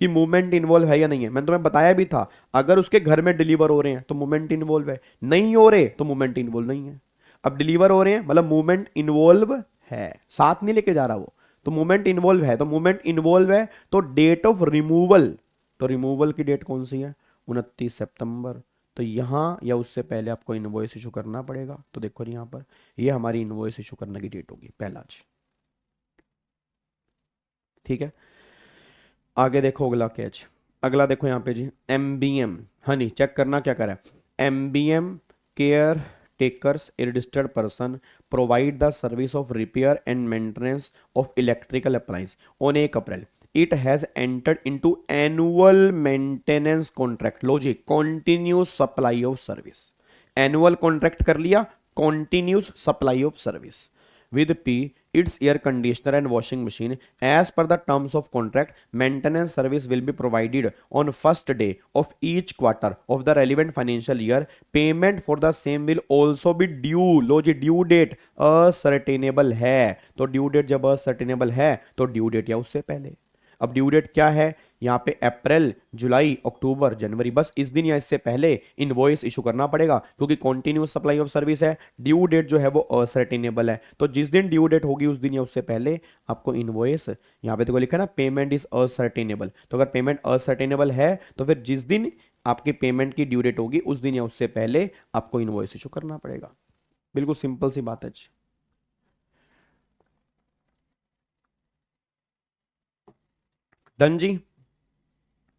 कि मूवमेंट इन्वॉल्व है या नहीं है, मैंने तुम्हें बताया भी था, अगर उसके घर में डिलीवर हो रहे हैं तो मूवमेंट इन्वॉल्व है, नहीं हो रहे तो मूवमेंट इन्वॉल्व नहीं है। अब डिलीवर हो रहे हैं मतलब मूवमेंट इन्वॉल्व है, साथ नहीं लेके जा रहा वो, तो मूवमेंट इन्वॉल्व है। तो मूवमेंट इन्वॉल्व है तो डेट ऑफ रिमूवल, तो रिमूवल की डेट कौन सी है? 29 सितंबर। तो यहां या उससे पहले आपको इनवॉइस इशू करना पड़ेगा। तो देखो यहां पर ये हमारी इनवॉइस इशू करने की डेट होगी पहला जी। ठीक है, आगे देखो अगला कैच। अगला देखो यहाँ पे जी, एमबीएम। हाँ जी, चेक करना क्या करा है। MBM care takers a registered person provide the service of repair and maintenance of electrical appliance on 1 April. It has entered into annual maintenance contract. लो जी, continuous supply of service. Annual contract कर लिया, continuous supply of service with P, its air conditioner and washing machine. As per the terms of contract, maintenance service will be provided on first day of each quarter of the relevant financial year. Payment for the same will also be due। लो जी, due date ascertainable है, तो due date जब ascertainable है तो due date या उससे पहले। अब ड्यू डेट क्या है यहाँ पे? अप्रैल, जुलाई, अक्टूबर, जनवरी, बस इस दिन या इससे पहले इनवॉइस इशू करना पड़ेगा, क्योंकि कॉन्टिन्यूस सप्लाई ऑफ सर्विस है। ड्यू डेट जो है वो असर्टेनेबल है, तो जिस दिन ड्यू डेट होगी उस दिन या उससे पहले आपको इनवॉइस, यहाँ पे देखो लिखा है ना, पेमेंट इज असर्टेनेबल। तो अगर पेमेंट असर्टेनेबल है तो फिर जिस दिन आपकी पेमेंट की ड्यू डेट होगी उस दिन या उससे पहले आपको इनवॉइस इशू करना पड़ेगा। बिल्कुल सिंपल सी बात है जी। डन जी,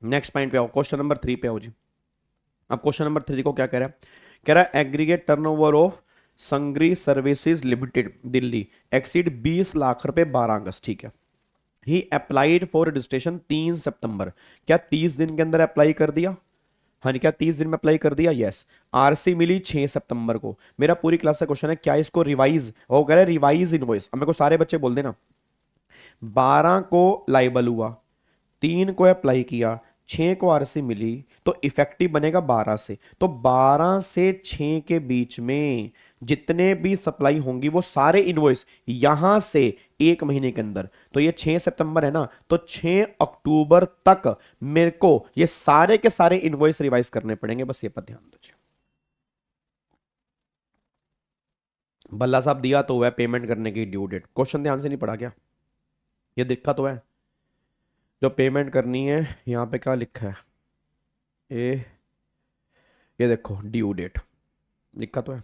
नेक्स्ट पॉइंट पे आओ, क्वेश्चन नंबर 3 पे आओ जी। अब क्वेश्चन नंबर 3 को क्या कह रहा है, कह रहा है aggregate turnover of Sangri services limited Delhi exceed 20 lakh रुपए 12 अगस्त, ठीक है। ही अप्लाइड फॉर रजिस्ट्रेशन 3 सितंबर, क्या 30 दिन के अंदर अप्लाई कर दिया, हाँ क्या 30 दिन में अप्लाई कर दिया, यस। आरसी मिली 6 सितंबर को। मेरा पूरी क्लास का क्वेश्चन है क्या इसको रिवाइज, वो कह रहा है रिवाइज इनवॉइस। अब मेरे को सारे बच्चे बोल देना 12 को लाइबल हुआ, 3 को अप्लाई किया, 6 को आरसी मिली, तो इफेक्टिव बनेगा 12 से। तो 12 से 6 के बीच में जितने भी सप्लाई होंगी वो सारे इनवॉइस यहां से 1 महीने के अंदर, तो ये 6 सितंबर है ना, तो 6 अक्टूबर तक मेरे को ये सारे के सारे इनवॉइस रिवाइज करने पड़ेंगे, बस ये पर ध्यान दीजिए। भल्ला साहब दिया तो हुआ है पेमेंट करने की ड्यू डेट, क्वेश्चन ध्यान से नहीं पढ़ा क्या, ये दिक्कत तो है। जो पेमेंट करनी है यहाँ पे क्या लिखा है, ये देखो ड्यू डेट लिखा तो है,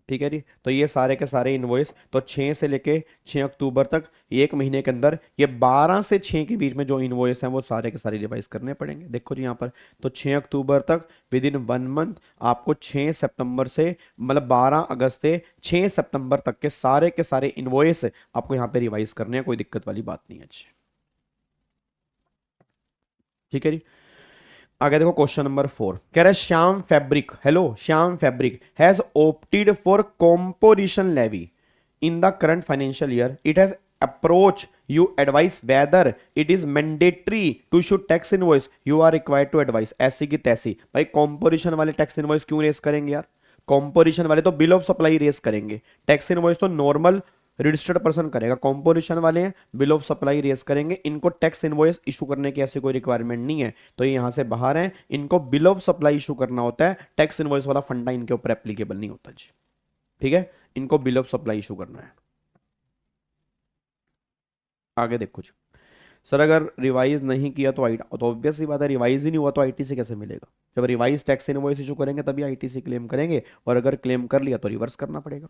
ठीक है जी। तो ये सारे के सारे इनवॉइस तो 6 से लेके 6 अक्टूबर तक 1 महीने के अंदर ये 12 से 6 के बीच में जो इनवॉइस हैं वो सारे के सारे रिवाइज करने पड़ेंगे। देखो जी यहाँ पर तो 6 अक्टूबर तक विद इन 1 मंथ आपको 6 सितंबर से मतलब 12 अगस्त से 6 सितंबर तक के सारे इनवॉइस आपको यहाँ पे रिवाइज करने हैं, कोई दिक्कत वाली बात नहीं है, ठीक है जी। आगे देखो क्वेश्चन नंबर 4 कह रहा है Shyam fabric, hello Shyam fabric has opted for composition levy in the current financial year, it has approach you advise whether it is mandatory to issue tax invoice, you are required to advise. ऐसी की तैसी भाई, composition वाले tax invoice क्यों race करेंगे यार, composition वाले तो बिल ऑफ सप्लाई रेस करेंगे, टैक्स इनवॉइस तो नॉर्मल रजिस्टर्ड पर्सन करेगा, कॉम्पोजिशन वाले हैं बिल ऑफ सप्लाई रेस करेंगे, इनको टैक्स इनवॉइस इशू करने की ऐसी कोई रिक्वायरमेंट नहीं है, तो ये यहां से बाहर हैं। इनको बिल ऑफ सप्लाई इशू करना होता है, टैक्स इनवॉइस वाला फंडा इनके ऊपर एप्लीकेबल नहीं होता जी, ठीक है। इनको बिल ऑफ सप्लाई इशू करना है। आगे देखो जी, सर अगर रिवाइज नहीं किया तो तो ऑब्वियस सी बात है, रिवाइज ही नहीं हुआ तो आईटीसी कैसे मिलेगा, जब रिवाइज टैक्स इनवॉइस इशू करेंगे तभी आईटीसी क्लेम करेंगे, और अगर क्लेम कर लिया तो रिवर्स करना पड़ेगा।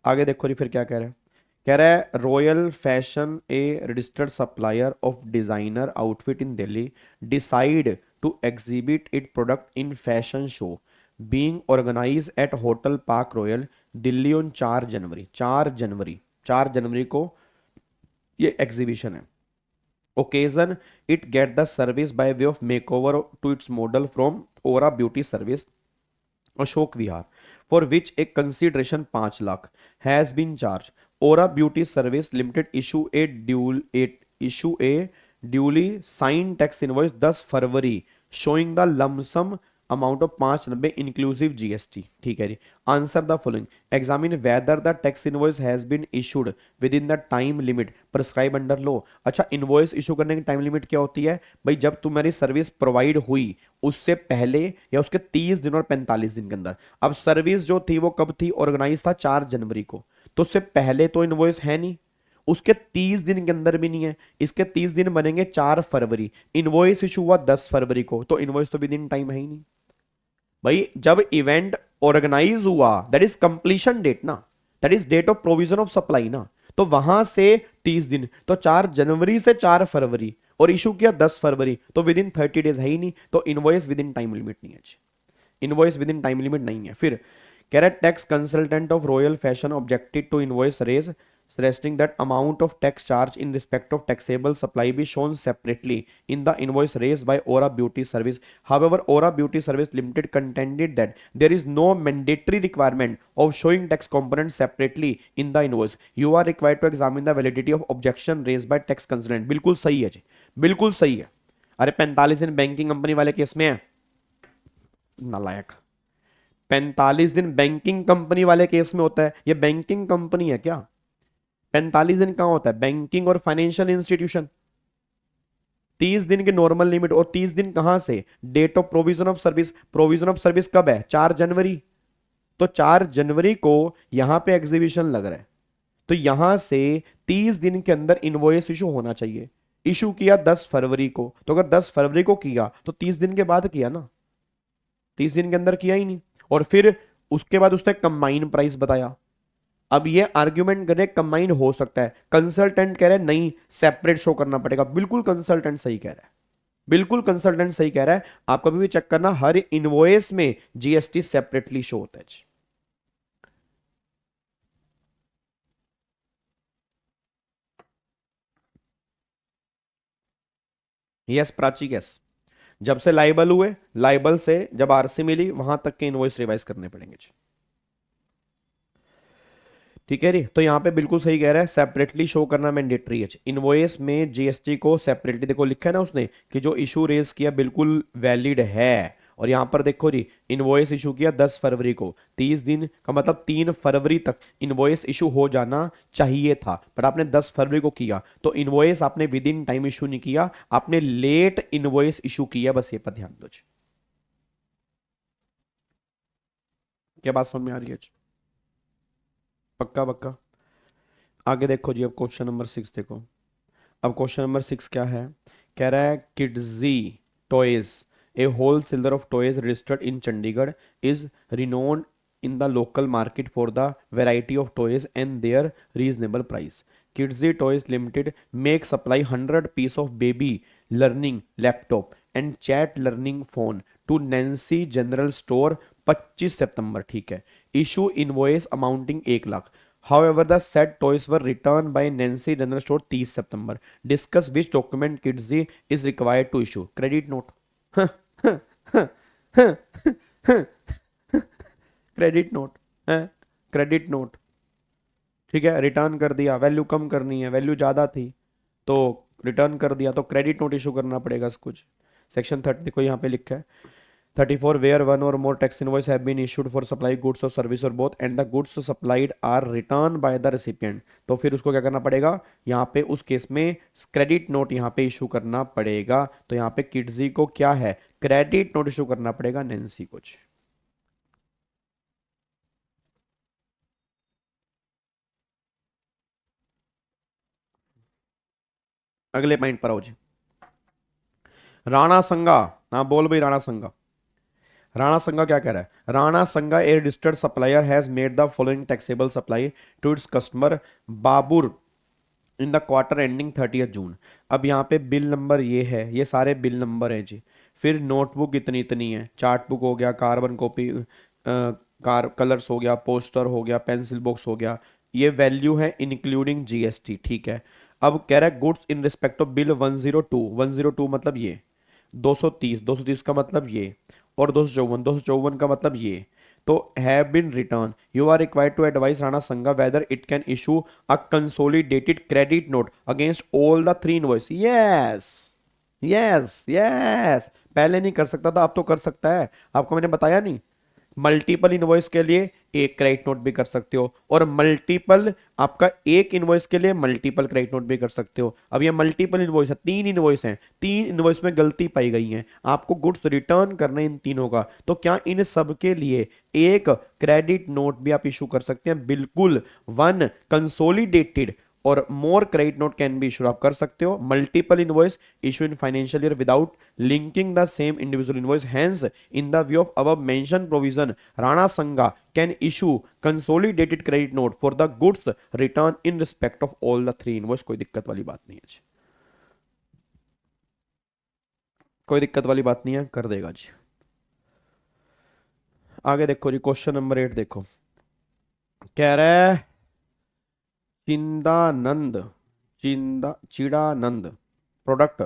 आगे देखो जी फिर क्या कह रहे हैं, कह रहा है royal fashion a registered supplier of designer outfit in Delhi decide to exhibit it product in fashion show being organise at hotel park royal Delhi on 4 January. 4 जनवरी को ये एग्जीबिशन है। Occasion it get the service by way of makeover to its model from aura beauty service Ashok Vihar for which a consideration 5 lakh has been charged. Aura Beauty Service Limited issue a duly signed tax invoice 10 February showing the lump sum amount of 590 inclusive GST, ठीक है जी। Answer the following, examine whether the tax invoice has been issued within the time limit prescribed under law. अच्छा, invoice issue करने की time limit क्या होती है भाई, जब तुम्हारी सर्विस प्रोवाइड हुई उससे पहले या उसके 30 दिन और 45 दिन के अंदर। अब सर्विस जो थी वो कब थी, ऑर्गेनाइज था 4 जनवरी को, तो उससे पहले तो इनवॉइस है नहीं, उसके 30 दिन के अंदर भी नहीं है, इसके 30 दिन बनेंगे 4 फरवरी, इनवॉइस इशू हुआ 10 फरवरी को, तो इनवॉइस तो विद इन टाइम है ही नहीं भाई। जब इवेंट ऑर्गेनाइज हुआ दैट इज कंप्लीशन डेट ना, that is date of provision of supply ना, तो वहां से 30 दिन, तो 4 जनवरी से 4 फरवरी और इशू किया 10 फरवरी, तो विद इन 30 डेज है ही नहीं, तो invoice within time limit नहीं है, invoice within time limit नहीं है। फिर कह रहा है tax consultant of royal fashion objected to invoice raise suggesting that amount of tax charge in respect of taxable supply be shown separately in the invoice raised by Aura Beauty Service. However, Aura Beauty Service Limited contended that there is no mandatory requirement of showing tax components separately in the invoice. You are required to examine the validity of objection raised by tax consultant. बिल्कुल सही है जी, बिल्कुल सही है। अरे 45 दिन banking company वाले case में है, नालायक। 45 दिन बैंकिंग कंपनी वाले केस में होता है, ये बैंकिंग कंपनी है क्या? 45 दिन कहां होता है, बैंकिंग और फाइनेंशियल इंस्टीट्यूशन। 30 दिन की नॉर्मल लिमिट, और 30 दिन कहां से, date of provision of service. Provision of service कब है, 4 जनवरी, तो 4 जनवरी को यहां पे एग्जीबिशन लग रहा है, तो यहां से 30 दिन के अंदर इनवॉइस इशू होना चाहिए। इशू किया 10 फरवरी को, तो अगर 10 फरवरी को किया तो 30 दिन के बाद किया ना, 30 दिन के अंदर किया ही नहीं। और फिर उसके बाद उसने कंबाइन प्राइस बताया। अब ये आर्ग्यूमेंट करे कंबाइन हो सकता है, कंसल्टेंट कह रहे नहीं सेपरेट शो करना पड़ेगा। बिल्कुल कंसल्टेंट सही कह रहा है, बिल्कुल कंसल्टेंट सही कह रहा है। आप कभी भी चेक करना, हर इनवॉइस में जीएसटी सेपरेटली शो होता है जी। Yes Prachi, yes. जब से लाइबल हुए, लाइबल से जब आरसी मिली, वहां तक के इनवॉइस रिवाइज करने पड़ेंगे जी। ठीक है जी, तो यहाँ पे बिल्कुल सही कह रहा है, सेपरेटली शो करना मैंडेटरी है। इनवॉइस में जीएसटी को सेपरेटली, देखो लिखा है ना उसने कि जो इशू रेज किया बिल्कुल वैलिड है। और यहाँ पर देखो जी, इनवॉइस इशू किया 10 फरवरी को, 30 दिन का मतलब 3 फरवरी तक इनवॉइस इशू हो जाना चाहिए था, पर आपने 10 फरवरी को किया, तो इनवॉइस आपने विद इन टाइम इशू नहीं किया, आपने लेट इनवॉइस इशू किया। बस ये पर ध्यान दो जी। क्या बात समझ में आ रही है जी? पक्का पक्का। आगे देखो जी, अब क्वेश्चन नंबर 6 देखो। अब क्वेश्चन नंबर 6 क्या है? कह रहा है Kidzy toys, A wholesaler of toys registered in Chandigarh is renowned in the local market for the variety of toys and their reasonable price. Kidsy Toys Limited make supply 100 piece of baby learning laptop and chat learning phone to Nancy General Store 25 सितंबर, ठीक है। Issue invoice amounting 1 lakh. However, the said toys were returned by Nancy General Store 30 September. Discuss which document Kidsy is required to issue. Credit note। Credit note है, credit note. ठीक है, return कर दिया, value कम करनी है, value ज़्यादा थी तो रिटर्न कर दिया, तो क्रेडिट नोट इशू करना पड़ेगा कुछ। सेक्शन 30 देखो यहाँ पे लिखा है 34 where one or more tax invoice have been issued for supply goods और सर्विस और both and the goods supplied are return by the recipient. तो फिर उसको क्या करना पड़ेगा यहाँ पे, उस केस में क्रेडिट नोट यहाँ पे इशू करना पड़ेगा। तो यहाँ पे किड्जी को क्या है, क्रेडिट नोट इशू करना पड़ेगा नैन्सी को। अगले पॉइंट पर आओ जी। राणा संगा, हाँ बोल भाई राणा संगा। राणा संगा क्या कह रहा है? Rana Sanga a registered supplier has made the following taxable supply to its customer Babur in the quarter ending 30 June. अब यहाँ पे बिल नंबर ये है, ये सारे बिल नंबर हैं जी। फिर नोटबुक इतनी इतनी है, चार्ट बुक हो गया, कार्बन कॉपी, कार कलर्स हो गया, पोस्टर हो गया, पेंसिल बॉक्स हो गया, ये वैल्यू है इंक्लूडिंग जीएसटी। ठीक है, अब कह रहा है goods in respect of bill 102, 102 मतलब ये 230, 230 का मतलब ये, और 254, 254 का मतलब ये, तो have been return. You are required to advise Rana Sanga whether it can issue a consolidated credit note against all the 3 invoice. Yes yes yes, पहले नहीं कर सकता था, अब तो कर सकता है। आपको मैंने बताया नहीं, मल्टीपल इनवॉइस के लिए एक क्रेडिट नोट भी कर सकते हो, और मल्टीपल आपका एक इनवॉइस के लिए मल्टीपल क्रेडिट नोट भी कर सकते हो। अब ये मल्टीपल इनवॉइस है, 3 इनवॉइस हैं, 3 इनवॉइस में गलती पाई गई है, आपको गुड्स रिटर्न करने इन तीनों का, तो क्या इन सब के लिए एक क्रेडिट नोट भी आप इशू कर सकते हैं? बिल्कुल, 1 कंसोलिडेटेड और more credit note can be issue, आप कर सकते हो। Multiple invoice issue in financial year without linking the same individual invoice, hence in the view of above mention provision Rana Sanga can issue consolidated credit note for the goods return in respect of all the 3 invoice. कोई दिक्कत वाली बात नहीं है जी, कोई दिक्कत वाली बात नहीं है, कर देगा जी। आगे देखो जी, क्वेश्चन नंबर 8 देखो। कह रहा है चिंदानंद, चिड़ानंद product,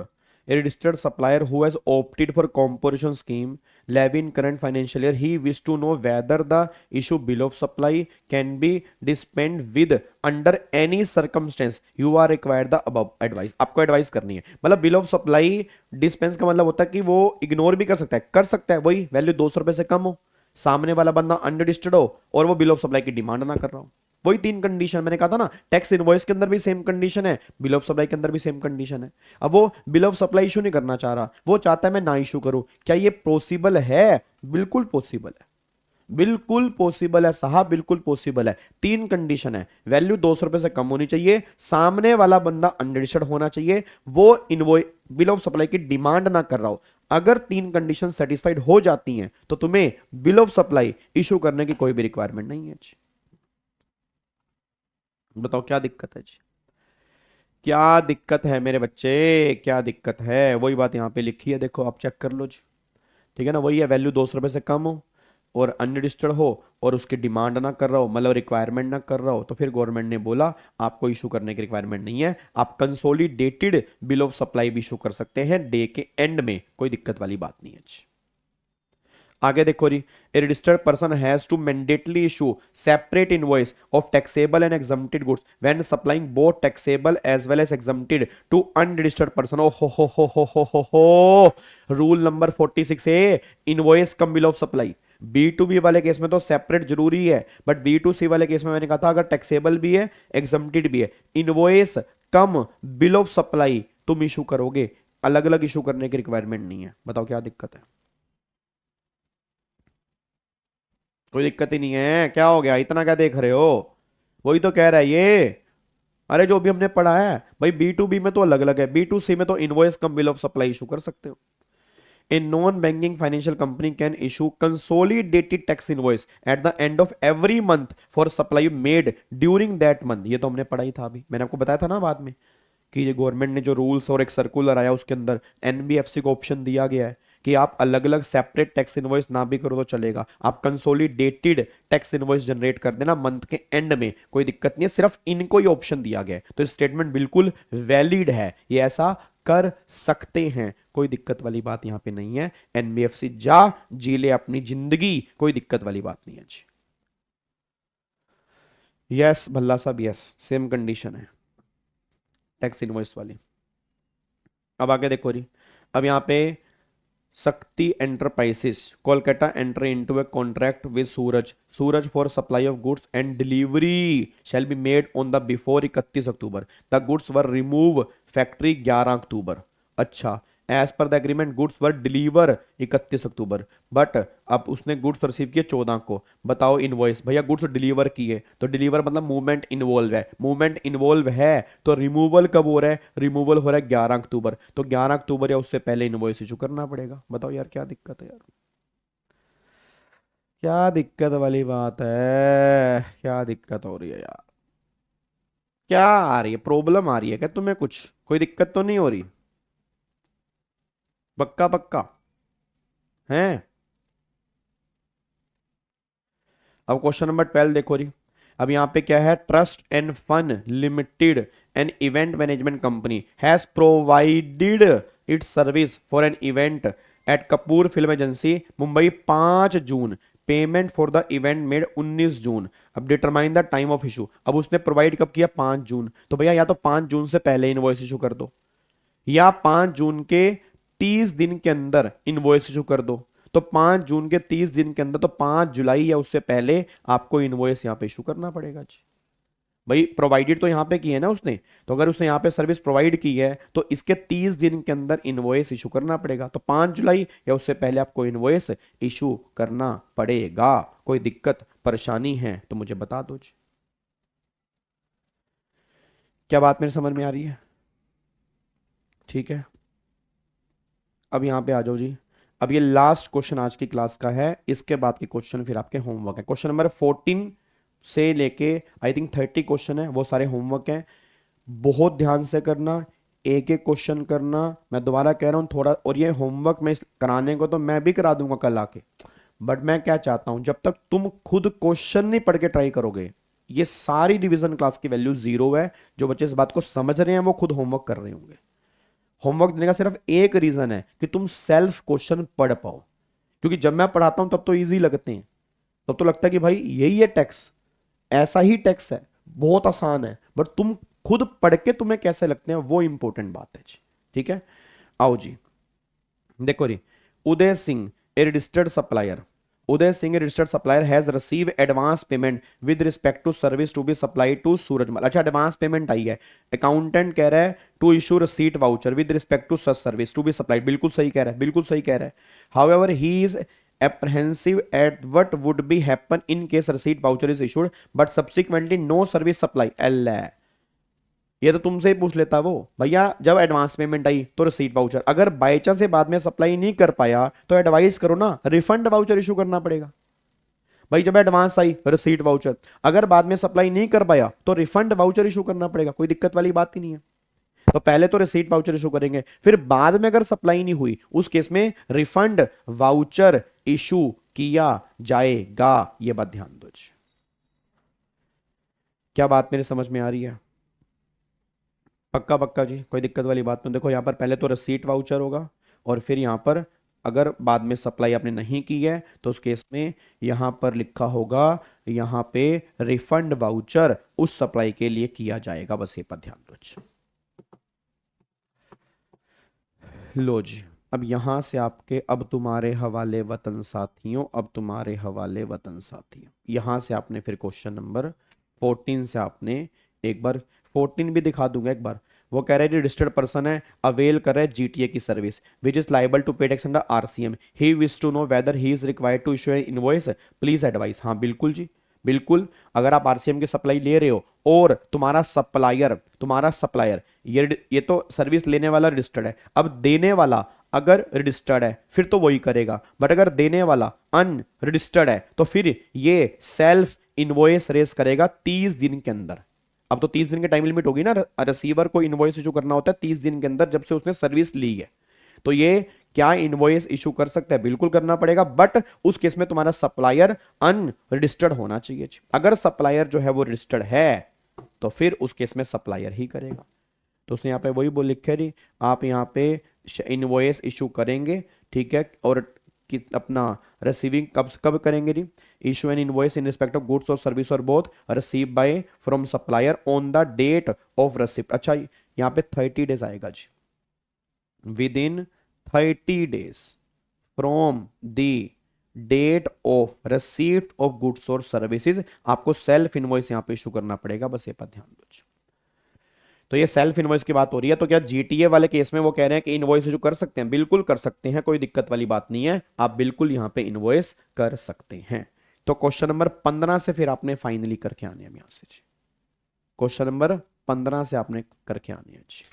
a registered supplier who has opted for composition scheme levy in current financial year, he wish to know whether the issue bill of supply can be dispensed with under any circumstance, you are required the above advice। आपको advice करनी है, मतलब bill of supply dispense का मतलब होता है कि वो इग्नोर भी कर सकता है, वही वैल्यू 200 रुपए से कम हो, सामने वाला बंदा अनरजिस्टर्ड हो, और वो बिल ऑफ सप्लाई की डिमांड ना कर रहा हो। वही 3 कंडीशन मैंने कहा था ना, टैक्स इनवॉइस के अंदर भी सेम कंडीशन है, बिल ऑफ सप्लाई के अंदर भी सेम कंडीशन है। अब वो बिल ऑफ सप्लाई इशू नहीं करना चाह रहा, वो चाहता है मैं ना इशू करूं। क्या ये पॉसिबल है? बिल्कुल पॉसिबल है, बिल्कुल पॉसिबल है साहब, बिल्कुल पॉसिबल है। 3 कंडीशन है, वैल्यू 200 रुपए से कम होनी चाहिए, सामने वाला बंदा अनरजिस्टर्ड होना चाहिए, वो इनवॉइस बिल ऑफ सप्लाई की डिमांड ना कर रहा हो। अगर 3 कंडीशन सेटिस्फाइड हो जाती हैं तो तुम्हें बिल ऑफ सप्लाई इशू करने की कोई भी रिक्वायरमेंट नहीं है जी। बताओ क्या दिक्कत है जी? क्या दिक्कत है मेरे बच्चे, क्या दिक्कत है? वही बात यहाँ पे लिखी है, देखो आप चेक कर लो जी। ठीक है ना, वही है, वैल्यू 200 रुपये से कम हो और अनरजिस्टर्ड हो और उसकी डिमांड ना कर रहा हो, मतलब रिक्वायरमेंट ना कर रहा हो, तो फिर गवर्नमेंट ने बोला आपको इशू करने की रिक्वायरमेंट नहीं है, आप कंसोलिडेटेड बिल ऑफ सप्लाई भी इशू कर सकते हैं डे के एंड में, कोई दिक्कत वाली बात नहीं है जी। आगे देखो जी, a registered person has to mandatorily issue separate invoice of taxable and exempted goods when supplying both taxable as well as exempted to unregistered person. ओ हो rule number 46 A, invoice cum bill of supply. B2B वाले case में तो separate जरूरी है, but B2C वाले case में मैंने कहा था अगर टैक्सेबल भी है एग्जम्प्टेड भी है, invoice cum bill of supply तुम इशू करोगे, अलग अलग इशू करने की रिक्वायरमेंट नहीं है। बताओ क्या दिक्कत है? कोई दिक्कत ही नहीं है, क्या हो गया, इतना क्या देख रहे हो? वही तो कह रहा है ये, अरे जो भी हमने पढ़ा है भाई, B2B में तो अलग अलग है, B2C में तो invoice cum bill of supply issue कर सकते हो। A non-banking financial company can issue consolidated tax invoice at the end of every month for supply made during that month। ये तो हमने पढ़ा ही था अभी, मैंने आपको बताया था ना बाद में कि ये गवर्नमेंट ने जो रूल्स और एक सर्कुलर आया उसके अंदर NBFC को ऑप्शन दिया गया है कि आप अलग अलग सेपरेट टैक्स इनवॉइस ना भी करो तो चलेगा, आप कंसोलिडेटेड टैक्स इनवॉइस जनरेट कर देना मंथ के एंड में, कोई दिक्कत नहीं है, सिर्फ इनको ही ऑप्शन दिया गया है। तो स्टेटमेंट बिल्कुल वैलिड है, ये ऐसा कर सकते हैं, कोई दिक्कत वाली बात यहां पे नहीं है। NBFC जा जी ले अपनी जिंदगी, कोई दिक्कत वाली बात नहीं है जी। यस भल्ला साहब, यस सेम कंडीशन है टैक्स इनवॉइस वाली। अब आगे देखो जी, अब यहां पे Shakti enterprises Kolkata enter into a contract with Suraj for supply of goods and delivery shall be made on the before 31 October, the goods were remove factory 11 October. अच्छा, as per the agreement goods were deliver 31 October, but अब उसने goods receive किए 14 को। बताओ invoice, भैया goods deliver किए, तो deliver मतलब मूवमेंट इन्वॉल्व है, मूवमेंट इन्वॉल्व है तो रिमूवल कब हो रहा है? रिमूवल हो रहा है 11 अक्टूबर, तो 11 अक्टूबर या उससे पहले इनवॉइस इशू करना पड़ेगा। बताओ यार क्या दिक्कत है यार, क्या दिक्कत वाली बात है, क्या दिक्कत हो रही है यार, क्या आ रही है, प्रॉब्लम आ रही है क्या तुम्हें? कुछ कोई दिक्कत तो नहीं हो रही? पक्का पक्का है? अब क्वेश्चन नंबर 12 देखो जी, अब यहां पे क्या है, trust and fun limited an event management company has provided its service for an event at Kapoor film agency Mumbai 5 June, payment for the event made 19 June. अब determine the time of issue, अब उसने प्रोवाइड कब किया? 5 जून, तो भैया या तो 5 जून से पहले इनवॉइस इशू कर दो या 5 जून के 30 दिन के अंदर इनवॉइस इशू कर दो। तो 5 जून के 30 दिन के अंदर, तो 5 जुलाई या उससे पहले आपको इनवॉइस यहां पे इशू करना पड़ेगा जी। भाई प्रोवाइडेड तो यहां पे की है ना उसने, तो अगर उसने यहां पे सर्विस प्रोवाइड की है तो इसके 30 दिन के अंदर इनवॉइस इशू करना पड़ेगा, तो 5 जुलाई या उससे पहले आपको इनवॉइस इशू करना पड़ेगा। कोई दिक्कत परेशानी है तो मुझे बता दो जी। क्या बात मेरे समझ में आ रही है? ठीक है, अब यहां पे आ जाओ जी। अब ये लास्ट क्वेश्चन आज की क्लास का है, इसके बाद के क्वेश्चन फिर आपके होमवर्क है। क्वेश्चन नंबर 14 से लेके आई थिंक 30 क्वेश्चन है, वो सारे होमवर्क हैं, बहुत ध्यान से करना, एक एक क्वेश्चन करना। मैं दोबारा कह रहा हूं थोड़ा, और ये होमवर्क में कराने को तो मैं भी करा दूंगा कल आके, बट मैं क्या चाहता हूं, जब तक तुम खुद क्वेश्चन नहीं पढ़ के ट्राई करोगे, ये सारी डिवीजन क्लास की वैल्यू जीरो है। जो बच्चे इस बात को समझ रहे हैं वो खुद होमवर्क कर रहे होंगे। होमवर्क देने का सिर्फ एक रीजन है कि तुम सेल्फ क्वेश्चन पढ़ पाओ, क्योंकि जब मैं पढ़ाता हूं तब तो इजी लगते हैं, तब तो लगता है कि भाई यही है टैक्स, ऐसा ही टैक्स है, बहुत आसान है, बट तुम खुद पढ़ के तुम्हें कैसे लगते हैं वो इंपॉर्टेंट बात है जी। ठीक है, आओ जी देखो जी, Uday Singh a registered supplier, Uday Singh registered supplier has receive advance payment with respect to service to be supply to Surajmal. अच्छा, एडवांस पेमेंट आई है, अकाउंटेंट कह रहा है to issue receipt voucher with respect to such service to be supplied. बिल्कुल सही कह रहा है, बिल्कुल सही कह रहा है। However he is apprehensive at what would be happen in case receipt voucher is issued but subsequently no service supply। अल्लाह, ये तो तुमसे ही पूछ लेता वो, भैया जब एडवांस पेमेंट आई तो रिसीट वाउचर, अगर बाई चांस से बाद में सप्लाई नहीं कर पाया तो एडवाइस करो ना, रिफंड वाउचर इशू करना पड़ेगा। भाई जब एडवांस आई रिसीट वाउचर, अगर बाद में सप्लाई नहीं कर पाया तो रिफंड वाउचर इशू करना पड़ेगा, कोई दिक्कत वाली बात ही नहीं है। तो पहले तो रिसीट वाउचर इशू करेंगे, फिर बाद में अगर सप्लाई नहीं हुई उस केस में रिफंड वाउचर इशू किया जाएगा। ये बात ध्यान दो जी। क्या बात मेरे समझ में आ रही है? पक्का पक्का जी, कोई दिक्कत वाली बात नहीं। देखो यहां पर पहले तो रिसीट वाउचर होगा और फिर यहां पर अगर बाद में सप्लाई आपने नहीं की है तो उस केस में यहां पर लिखा होगा, यहां पे रिफंड वाउचर उस सप्लाई के लिए किया जाएगा। बस ये पर ध्यान दो जी। लो जी, अब यहां से आपके अब तुम्हारे हवाले वतन साथियों, अब तुम्हारे हवाले वतन साथियों, यहां से आपने फिर क्वेश्चन नंबर 14 से आपने एक बार 14 भी दिखा दूंगा एक बार। वो कह रहे हैं रजिस्टर्ड पर्सन है, अवेल कर रहा है जीटीए की service which is liable to pay tax under RCM, he wish to know whether he is required to issue an invoice, please advise. हाँ बिल्कुल जी, बिल्कुल। अगर आप आरसीएम की सप्लाई ले रहे हो और तुम्हारा सप्लायर ये तो सर्विस लेने वाला रजिस्टर्ड है, अब देने वाला अगर रजिस्टर्ड है फिर तो वही करेगा, बट अगर देने वाला अनरजिस्टर्ड है तो फिर ये सेल्फ इनवॉइस रेस करेगा 30 दिन के अंदर। अब तो 30 दिन की टाइम लिमिट होगी ना, रिसीवर को इनवॉइस इशू करना होता है 30 दिन के अंदर जब से उसने सर्विस ली है। तो ये क्या इनवॉइस इशू कर सकता है? बिल्कुल करना पड़ेगा, बट उस केस में तुम्हारा सप्लायर अनरजिस्टर्ड होना चाहिए। अगर सप्लायर जो है वो रजिस्टर्ड है तो फिर उस केस में सप्लायर ही करेगा। तो उसने यहाँ पे वही बोल लिखा है जी, आप यहाँ पे इनवॉइस इशू करेंगे, ठीक है, और अपना रिसीविंग कब करेंगे जी? Issue an invoice in respect of goods और सर्विस और both receive by from supplier on the date of receipt. अच्छा यहाँ पे 30 डेज आएगा जी, within 30 days from the date of receipt of goods और सर्विसेज आपको सेल्फ इनवॉइस यहाँ पे इशू करना पड़ेगा। बस ये पर ध्यान दो। तो ये सेल्फ इनवॉइस की बात हो रही है, तो क्या जीटीए वाले केस में वो कह रहे हैं कि इनवॉइस इशू कर सकते हैं? बिल्कुल कर सकते हैं, कोई दिक्कत वाली बात नहीं है, आप बिल्कुल यहां पे इनवॉइस कर सकते हैं। तो क्वेश्चन नंबर 15 से फिर आपने फाइनली करके आने हैं यहां से जी। क्वेश्चन नंबर 15 से आपने करके आने हैं जी,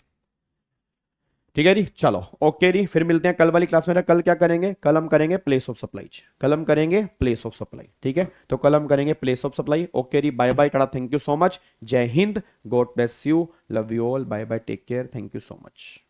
ठीक है जी। चलो ओके जी, फिर मिलते हैं कल वाली क्लास में। कल क्या करेंगे? कल हम करेंगे प्लेस ऑफ सप्लाई। कल हम करेंगे प्लेस ऑफ सप्लाई, ठीक है। तो कल हम करेंगे प्लेस ऑफ सप्लाई। ओके जी, bye bye, tata, thank you so much, Jai Hind, God bless you, love you all, bye bye, take care, thank you so much.